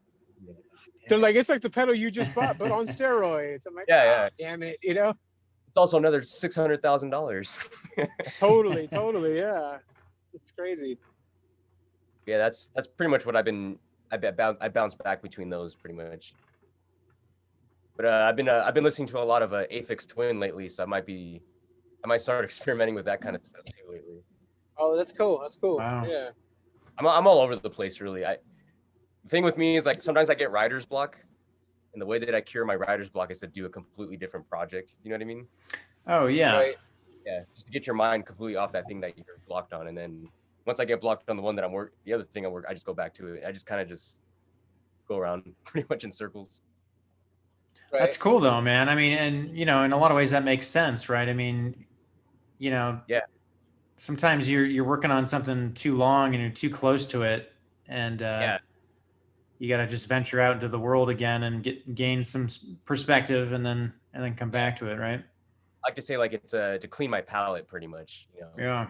They're like, it's like the pedal you just bought, but on steroids. I'm like, Yeah. damn it, you know? It's also another $600,000. Totally, yeah. It's crazy. Yeah, that's pretty much what I bounce back between those pretty much. But I've been listening to a lot of Aphex Twin lately, so I might start experimenting with that kind of stuff too lately. Oh, that's cool. Wow. Yeah. I'm all over the place really. The thing with me is like sometimes I get writer's block, and the way that I cure my writer's block is to do a completely different project. You know what I mean? Oh yeah. Right. Yeah, just to get your mind completely off that thing that you're blocked on, and then once I get blocked on the one that the other thing I just go back to it. I just kind of just go around pretty much in circles. Right. That's cool though, man. I mean, and in a lot of ways that makes sense, right? I mean, yeah. Sometimes you're working on something too long and you're too close to it, and you got to just venture out into the world again and gain some perspective, and then come back to it, right? I like to say like it's to clean my palate, pretty much. Yeah.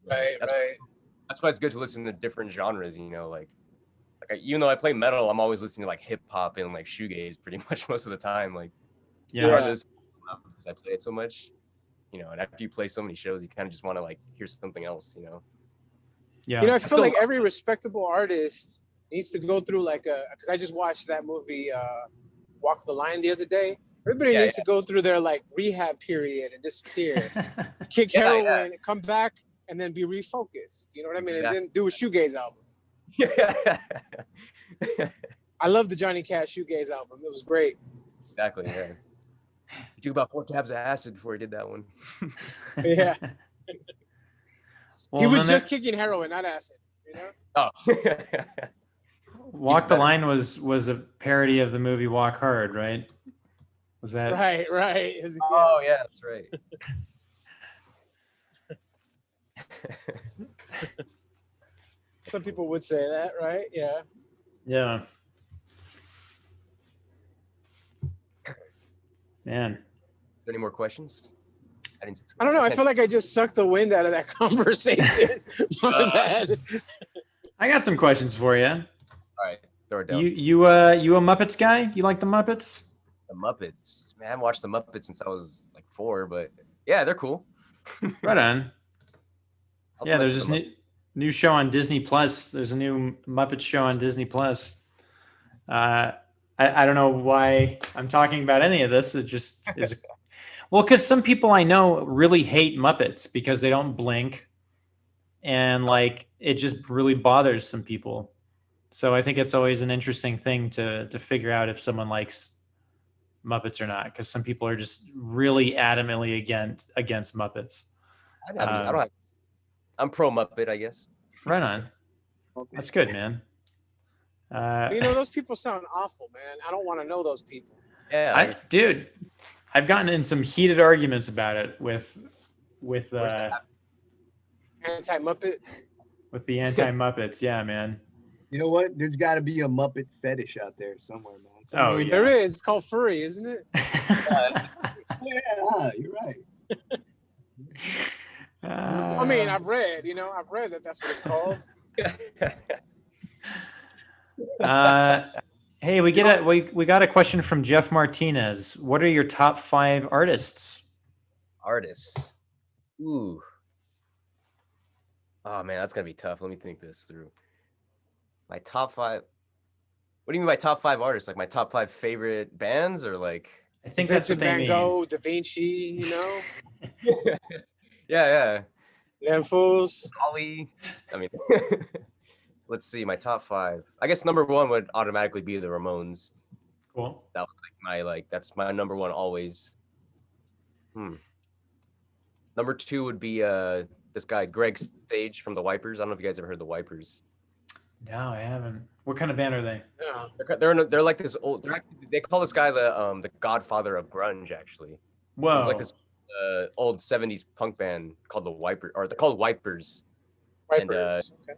Right. That's why it's good to listen to different genres. Even though I play metal, I'm always listening to like hip hop and like shoegaze pretty much most of the time. Like, Yeah. regardless, because I play it so much. And after you play so many shows, you kind of just want to like hear something else. Yeah. I feel like every respectable artist needs to go through like because I just watched that movie Walk the Line the other day. Everybody needs to go through their like rehab period and disappear, kick heroin, come back, and then be refocused. You know what I mean? Exactly. And then do a shoegaze album. Yeah. I love the Johnny Cash shoegaze album. It was great. Exactly. Yeah. He took about 4 tabs of acid before he did that one. Yeah. Well, He was just kicking heroin, not acid. Oh. Walk the Line was a parody of the movie Walk Hard, right? Was that Right. Oh yeah, that's right. Some people would say that, right? Yeah. Yeah. Man. Any more questions? I don't know. I feel like I just sucked the wind out of that conversation. My bad. I got some questions for you. All right, throw it down. You a Muppets guy? You like the Muppets? The Muppets. Man, I haven't watched the Muppets since I was like 4, but yeah, they're cool. Right on. Yeah, there's this new show on Disney Plus. There's a new Muppet show on Disney Plus. I don't know why I'm talking about any of this. It just is. Well, because some people I know really hate Muppets because they don't blink, and like it just really bothers some people. So I think it's always an interesting thing to figure out if someone likes Muppets or not, because some people are just really adamantly against Muppets. I'm pro Muppet, I guess. Right on. That's good, man. Those people sound awful, man. I don't want to know those people. Yeah, dude, I've gotten in some heated arguments about it with anti-Muppets. With the anti-Muppets, yeah, man. You know what? There's got to be a Muppet fetish out there somewhere, man. Oh, yeah. There is. It's called furry, isn't it? Yeah, you're right. I mean, I've read that that's what it's called. Hey, we got a question from Jeff Martinez. What are your top 5 artists? Artists. Ooh. Oh man, that's gonna be tough. Let me think this through. My top 5. What do you mean by top 5 artists? Like my top 5 favorite bands, or like? I think that's what they Van mean. Gogh, Da Vinci, Yeah. Them fools. Ollie. I mean, let's see. My top 5. I guess number 1 would automatically be the Ramones. Cool. That was that's my number 1 always. Number 2 would be this guy Greg Sage from the Wipers. I don't know if you guys ever heard the Wipers. No, I haven't. What kind of band are they? Yeah. They're like this old. They call this guy the Godfather of grunge. Actually, Whoa. There's like this old '70s punk band called the Wipers, or they're called Wipers. Wipers. And,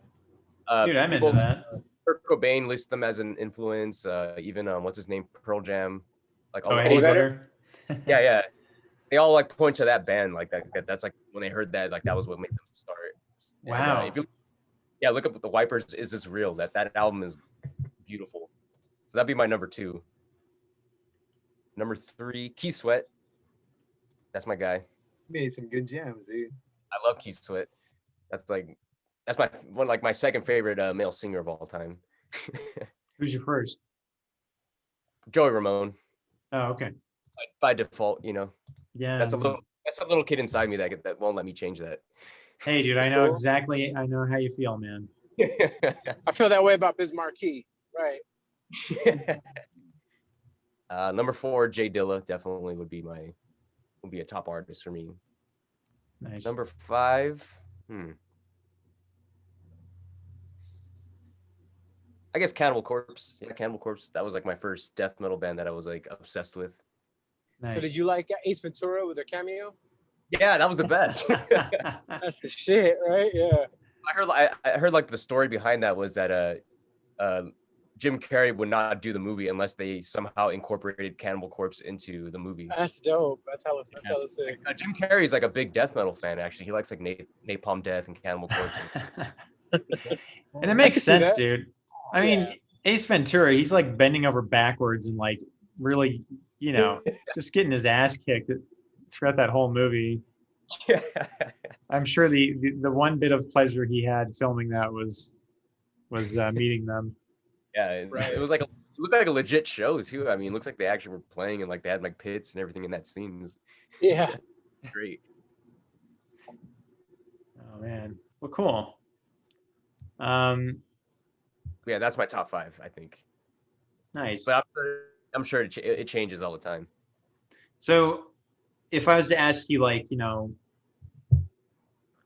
okay. Dude, I'm into that. Kurt Cobain lists them as an influence. Even what's his name, Pearl Jam. Like Oh, all Eddie Vedder? yeah. They all like point to that band like that. That's like when they heard that, like that was what made them start. Wow. And, if you look up the Wipers. Is This Real? That album is beautiful. So that'd be my number 2. Number 3, Keith Sweat. That's my guy. Made some good jams, dude. I love Keith Sweat. That's my second favorite male singer of all time. Who's your first? Joey Ramone. Oh, okay. By default, Yeah. that's a little kid inside me that won't let me change that. Hey, dude, I know exactly. I know how you feel, man. I feel that way about Biz Markie. Right. Number 4, Jay Dilla definitely would be a top artist for me. Nice. Number 5, I guess Cannibal Corpse. Yeah, Cannibal Corpse. That was like my first death metal band that I was like obsessed with. Nice. So did you like Ace Ventura with their cameo? Yeah, that was the best. That's the shit, right? Yeah. I heard like the story behind that was that Jim Carrey would not do the movie unless they somehow incorporated Cannibal Corpse into the movie. That's dope. That's hella sick. Jim Carrey is like a big death metal fan. Actually, he likes like Napalm Death and Cannibal Corpse. And it makes sense, that. dude. I mean, Ace Ventura, he's like bending over backwards and like really, just getting his ass kicked throughout that whole movie. Yeah. I'm sure the one bit of pleasure he had filming that was meeting them. Yeah, it was like it looked like a legit show too. I mean, it looks like they actually were playing and like they had like pits and everything in that scene. It was great. Oh man, well, cool. Yeah, that's my top 5, I think. Nice. But I'm sure it changes all the time. So, if I was to ask you, like,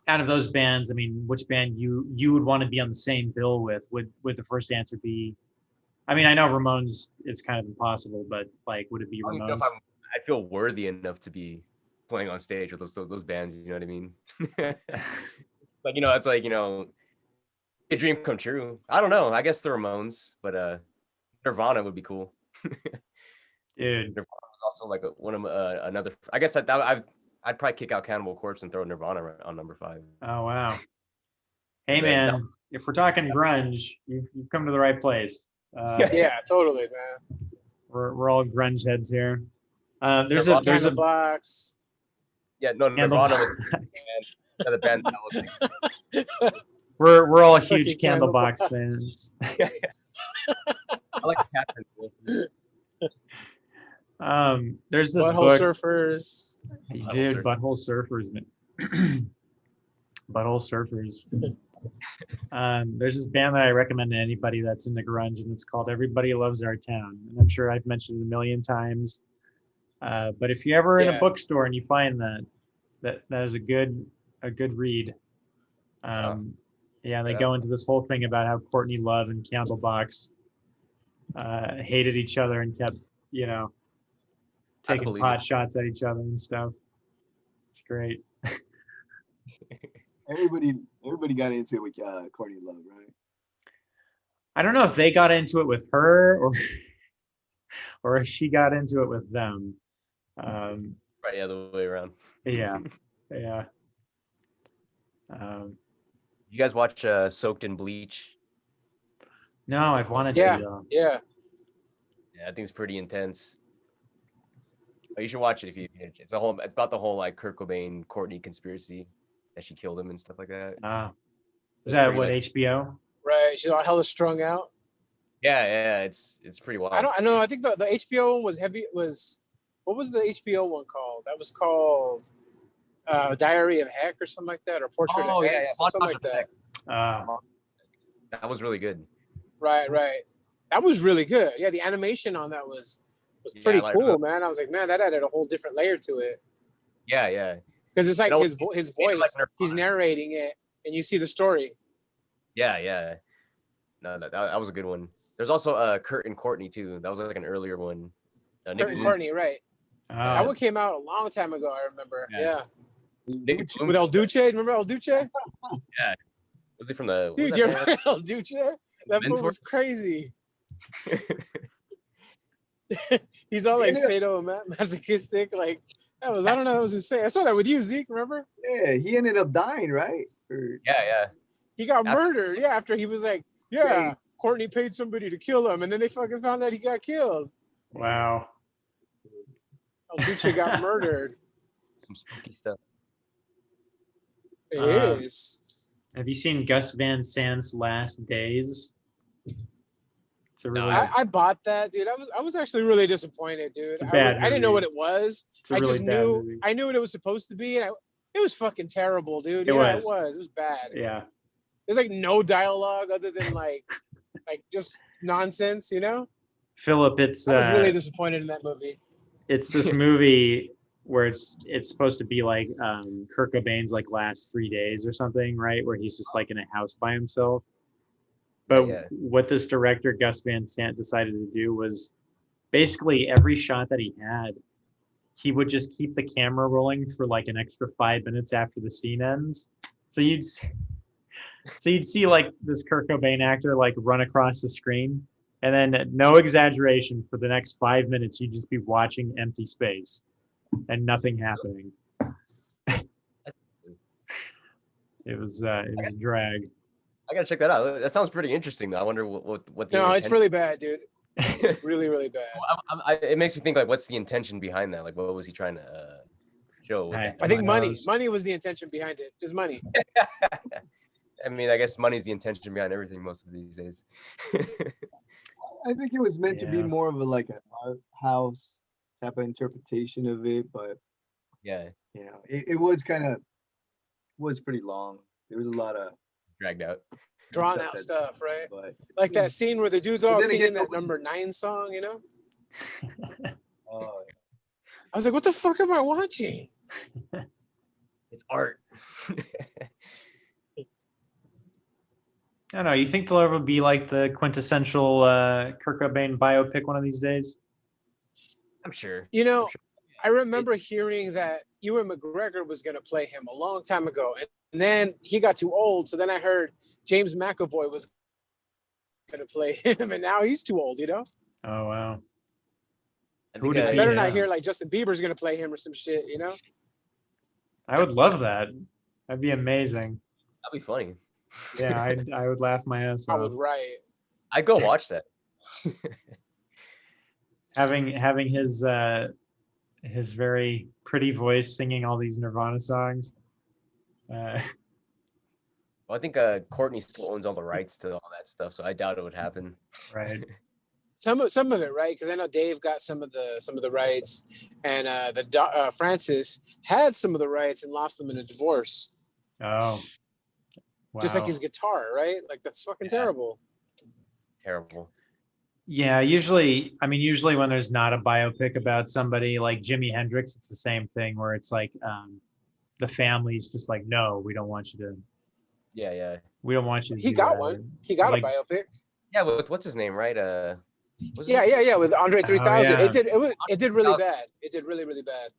out of those bands, I mean, which band you would want to be on the same bill with? Would the first answer be? I mean, I know Ramones is kind of impossible, but like, would it be I don't know Ramones? if I feel worthy enough to be playing on stage with those bands. You know what I mean? Like, it's like, a dream come true. I don't know. I guess the Ramones, but Nirvana would be cool. Dude, Nirvana was also like one of another. I guess I'd probably kick out Cannibal Corpse and throw Nirvana on number 5. oh wow. Hey man, if we're talking grunge, you've come to the right place. Yeah, totally, man. We're all grunge heads here. There's There's a a box. Yeah, no, Nirvana was the band that was like, we're all huge Fucking Candlebox Candlebox. fans. I like Catherine Wolf. There's this Butthole book, Surfers. dude. Butthole Surfers, man. Butthole Surfers. There's this band that I recommend to anybody that's into grunge, and it's called Everybody Loves Our Town. And I'm sure I've mentioned it a million times. But if you're ever in a bookstore and you find that is a good read. They go into this whole thing about how Courtney Love and Candlebox hated each other and kept, taking pot shots at each other and stuff. It's great. Everybody got into it with Courtney Love, right? I don't know if they got into it with her or if she got into it with them. Right, the other way around. Yeah. You guys watch Soaked in Bleach? No, I've wanted to. Yeah. Yeah, I think it's pretty intense. But you should watch it if you. It's about the whole like Kurt Cobain, Courtney conspiracy that she killed him and stuff like that. Is that what, HBO? Right. She's all hella strung out. Yeah, it's pretty wild. I know. I think the HBO one was heavy. What was the HBO one called? That was called Diary of Heck or something like that, or Portrait of Heck, something like that. That was really good. Right. That was really good. Yeah, the animation on that was pretty cool, man. I was like, man, that added a whole different layer to it. Yeah. Because it's like You know, his made it voice. like He's narrating it, and you see the story. Yeah. No, that was a good one. There's also Kurt and Courtney too. That was like an earlier one. Kurt and Courtney, right? That Oh, one came out a long time ago. I remember. Yeah. Yeah. With El Duce, remember El Duce? Yeah. Was he from the? Dude, you remember El Duce? That Mentor? one was crazy. He's all like sadomasochistic, like that was. I don't know. That was insane. I saw that with you, Zeke. Remember? Yeah, he ended up dying, right? Yeah. He got After- murdered. Yeah, after he was like, yeah, Courtney paid somebody to kill him, and then they fucking found out he got killed. wow. El Duce got murdered. Some spooky stuff. It Um, is. Have you seen Gus Van Sant's Last Days? It's a really, I bought that, dude. I was actually really disappointed, dude. It's a bad I didn't know movie. what it was. it's a I really just bad knew movie. I knew what it was supposed to be, and it was fucking terrible, dude. It Yeah, was. it was bad. Yeah. There's like no dialogue other than like just nonsense, you know? Philip, it's I was really disappointed in that movie. it's this movie where it's supposed to be like Kurt Cobain's like last 3 days or something, right? Where he's just like in a house by himself. But Yeah. what this director Gus Van Sant decided to do was basically every shot that he had, he would just keep the camera rolling for like an extra 5 minutes after the scene ends. So you'd see like this Kurt Cobain actor like run across the screen, and then no exaggeration, for the next 5 minutes you'd just be watching empty space and nothing happening. It was a drag. I gotta check that out. That sounds pretty interesting. Though. I wonder what the No, it's intent- really bad, dude. It's really, really bad. it makes me think like, what's the intention behind that? Like, what was he trying to show? I I think Who money. knows? Money was the intention behind it. Just money. I mean, I guess money's the intention behind everything most of these days. I think it was meant to be Yeah. more of a like an art house type of interpretation of it, but Yeah, you know, it was pretty long. There was a lot of dragged out. Drawn stuff out that- stuff, right? but Like that scene where the dude's But all then again, singing that nobody- number 9 song, you know? oh, I was like, what the fuck am I watching? It's art. I don't know. You think there'll ever be like the quintessential Kurt Cobain biopic one of these days? I'm sure. You know, I'm sure. I remember hearing that Ewan McGregor was going to play him a long time ago. And then he got too old. So then I heard James McAvoy was going to play him. And now he's too old, you know? Oh wow. I Who think, did I he- better Yeah. not hear like Justin Bieber's going to play him or some shit, you know? I would love that. That'd be amazing. that'd be funny. Yeah, I would laugh my ass I off. would write. I'd go watch that. Having his very pretty voice singing all these Nirvana songs. Well, I think Courtney still owns all the rights to all that stuff, so I doubt it would happen. Right. Some of it, right? Because I know Dave got some of the rights, and Francis had some of the rights and lost them in a divorce. Oh. Wow. Just like his guitar, right? Like that's fucking Yeah. terrible. Terrible. Yeah, usually when there's not a biopic about somebody like Jimi Hendrix, it's the same thing where it's like the family's just like, no, we don't want you to He do got that. one. He got Like- a biopic. Yeah, with what's his name, right? What's his Yeah, name? yeah, yeah. With Andre 3000, yeah. it did really bad. It did really, really bad.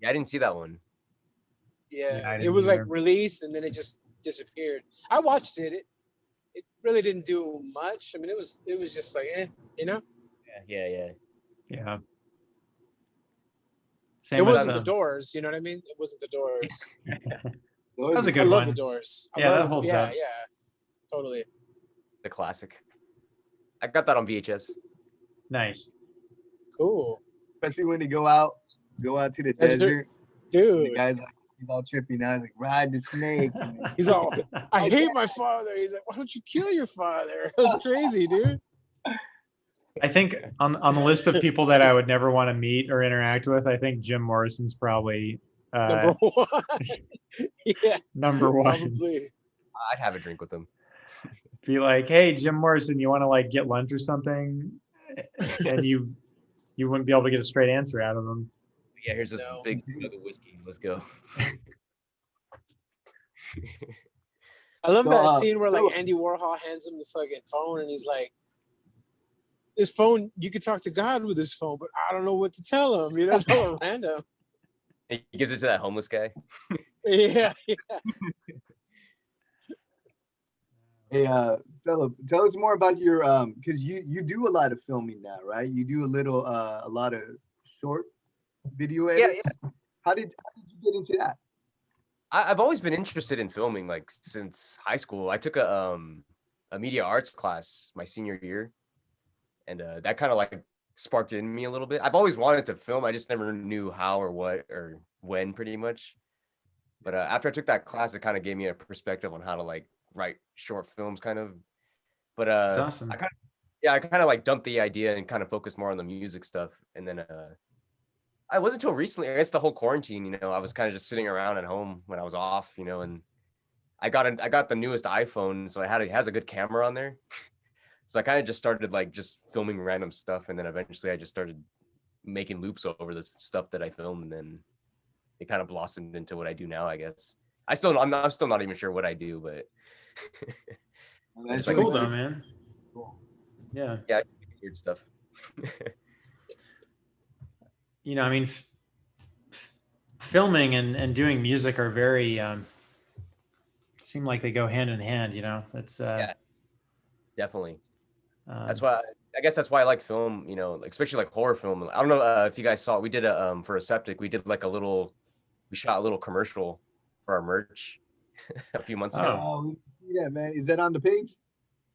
Yeah, I didn't see that one. Yeah, I Yeah, it didn't was like either. released and then it just disappeared. I watched it. It really didn't do much. I mean, it was just like, you know. Yeah. Yeah. Same It with wasn't the Doors. You know what I mean? It wasn't the Doors. That was a I good love one. the Doors. I Yeah, love that them. holds yeah, up. Yeah, totally. The classic. I got that on VHS. Nice. Cool, especially when they go out to the That's desert. And dude. the guy's like, he's all trippy now. He's like, ride the snake. And then- He's all, I hate my father. He's like, why don't you kill your father? It was crazy, dude. I think on the list of people that I would never want to meet or interact with, I think Jim Morrison's probably Number one. Yeah, number one. probably. I'd have a drink with them. Be like, hey, Jim Morrison, you want to like get lunch or something? And you wouldn't be able to get a straight answer out of him. Yeah, here's this No. big mug of whiskey. Let's go. I love So, that scene where like Philip- Andy Warhol hands him the fucking phone and he's like, "This phone, you could talk to God with this phone, but I don't know what to tell him." You know, it's so random. He gives it to that homeless guy. Yeah, yeah. Hey, Philip, tell us more about your because you do a lot of filming now, right? You do a lot of short video Yeah, edits. How did you get into that? I've always been interested in filming, like since high school. I took a media arts class my senior year, and that kind of like sparked it in me a little bit. I've always wanted to film. I just never knew how or what or when, pretty much. But after I took that class, it kind of gave me a perspective on how to like write short films, kind of. But That's awesome. I kind of like dumped the idea and kind of focused more on the music stuff. And then I wasn't until recently, I guess the whole quarantine, I was kind of just sitting around at home when I was off, and I got the newest iPhone, so it has a good camera on there. So I kind of just started like just filming random stuff, and then eventually I just started making loops over the stuff that I filmed, and then it kind of blossomed into what I do now, I guess. I'm still not even sure what I do, but It's like cool though, man. Cool. Yeah. Yeah, weird stuff. I mean, filming and doing music are very seem like they go hand in hand. That's Yeah, definitely. um, That's why I guess that's why I like film. Like, especially like horror film. I don't know if you guys saw. We did for Aseptic. We did like we shot a little commercial for our merch a few months ago. Oh, yeah, man. Is that on the page?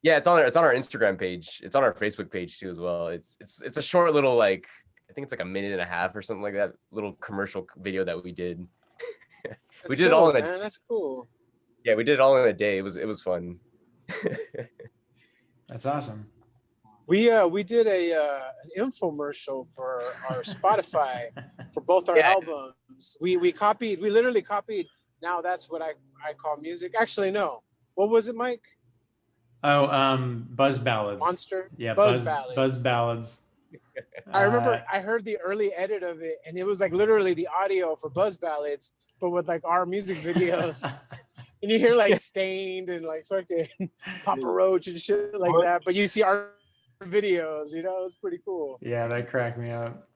Yeah, it's on our Instagram page. It's on our Facebook page too as well. It's a short little, like, I think it's like a minute and a half or something like that, little commercial video that we did. We did it all in a man. That's cool. Yeah, we did it all in a day. It was fun. that's awesome. We did an infomercial for our Spotify for both our Yeah. albums. We literally copied. Now that's what I call music. Actually, no. What was it, Mike? Oh, Buzz Ballads. Monster. Yeah, Buzz Ballads. Buzz Ballads. I remember I heard the early edit of it, and it was like literally the audio for Buzz Ballads, but with like our music videos. And you hear like Stained and like fucking Papa Roach and shit like that. But you see our videos, it's pretty cool. Yeah, that cracked me up.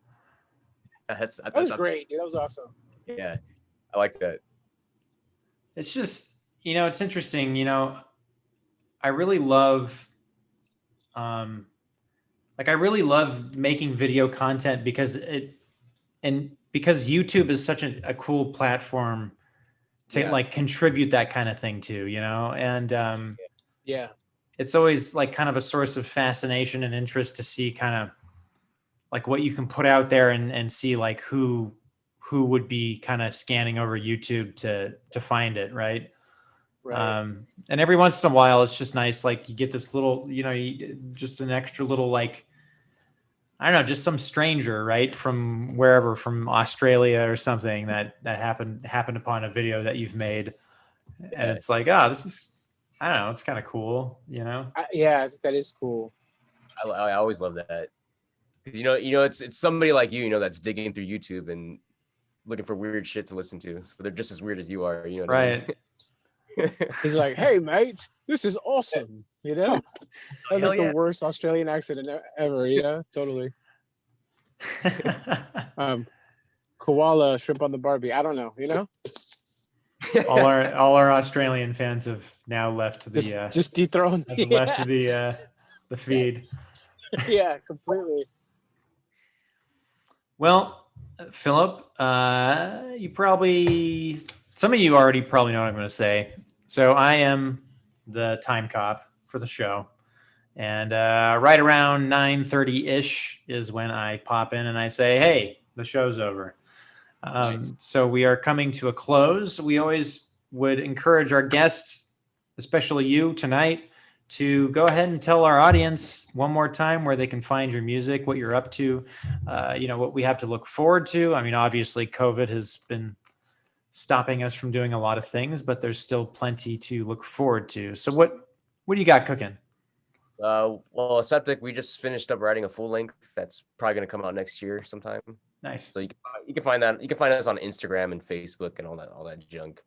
That was great, dude. That was awesome. Yeah, I like that. It's just, it's interesting. I really love, I really love making video content because YouTube is such a cool platform to like contribute that kind of thing to, and yeah, it's always like kind of a source of fascination and interest to see kind of like what you can put out there and see like who would be kind of scanning over YouTube to find it, right? right. And every once in a while, it's just nice. Like you get this little, just an extra little, like, I don't know, just some stranger, right? From wherever, from Australia or something that happened upon a video that you've made. And it's like, this is, I don't know, it's kind of cool, Yeah, that is cool. I always love that. It's somebody like you, that's digging through YouTube and looking for weird shit to listen to. So they're just as weird as you are, what I mean? He's like, "Hey, mate, this is awesome." That's like yeah. the worst Australian accent ever. Totally. Koala shrimp on the Barbie. I don't know. all our Australian fans have now left the just dethroned. left the feed. Yeah, completely. Well, Philip, some of you already probably know what I'm going to say. So I am the time cop for the show. And right around 9:30-ish is when I pop in and I say, hey, the show's over. Nice. So we are coming to a close. We always would encourage our guests, especially you tonight, to go ahead and tell our audience one more time where they can find your music, what you're up to, what we have to look forward to. I mean, obviously, COVID has been stopping us from doing a lot of things, but there's still plenty to look forward to. So what do you got cooking? Well, Aseptic, we just finished up writing a full length that's probably going to come out next year sometime. Nice. So you can find that. You can find us on Instagram and Facebook and all that junk.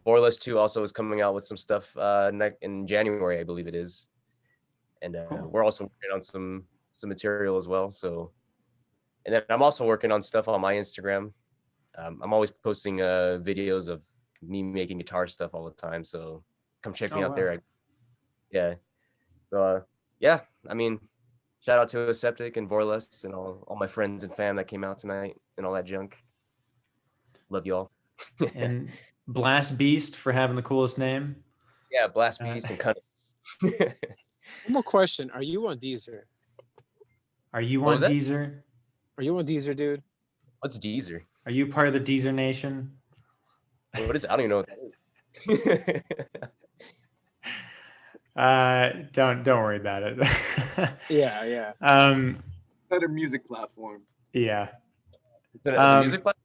Borless 2 also is coming out with some stuff in January, I believe it is. And we're also working on some material as well. So, and then I'm also working on stuff on my Instagram. I'm always posting videos of me making guitar stuff all the time. So come check me out there. Yeah. So yeah, I mean, shout out to Aseptic and Borless and all my friends and fam that came out tonight and all that junk. Love you all. And Blast Beast for having the coolest name. Yeah, Blast Beast and Cunning. One more question. Are you on Deezer? Are you What on was that? Deezer? Are you on Deezer, dude? What's Deezer? Are you part of the Deezer Nation? What is it? I don't even know what that is. Don't worry about it. Yeah. Better music platform. Yeah. Is it a music platform?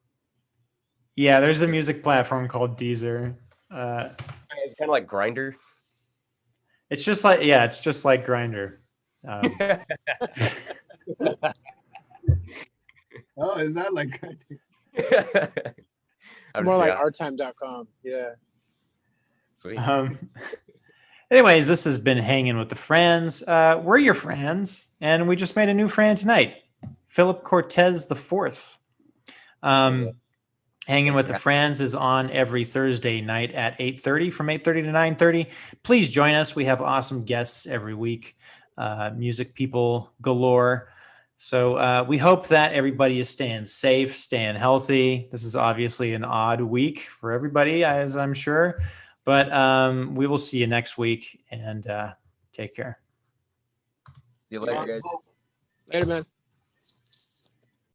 Yeah, there's a music platform called Deezer. It's kind of like Grindr. It's just like Grindr. Oh, is that like? It's more like ourtime.com. Yeah. Sweet. Anyways, this has been Hanging with the Friends. We're your friends, and we just made a new friend tonight, Phili Cortez IV. Hanging with the Friends is on every Thursday night at 8:30, from 8:30 to 9:30. Please join us. We have awesome guests every week, music people galore. So we hope that everybody is staying safe, staying healthy. This is obviously an odd week for everybody, as I'm sure. But we will see you next week, and take care. See you later, guys. Later, man.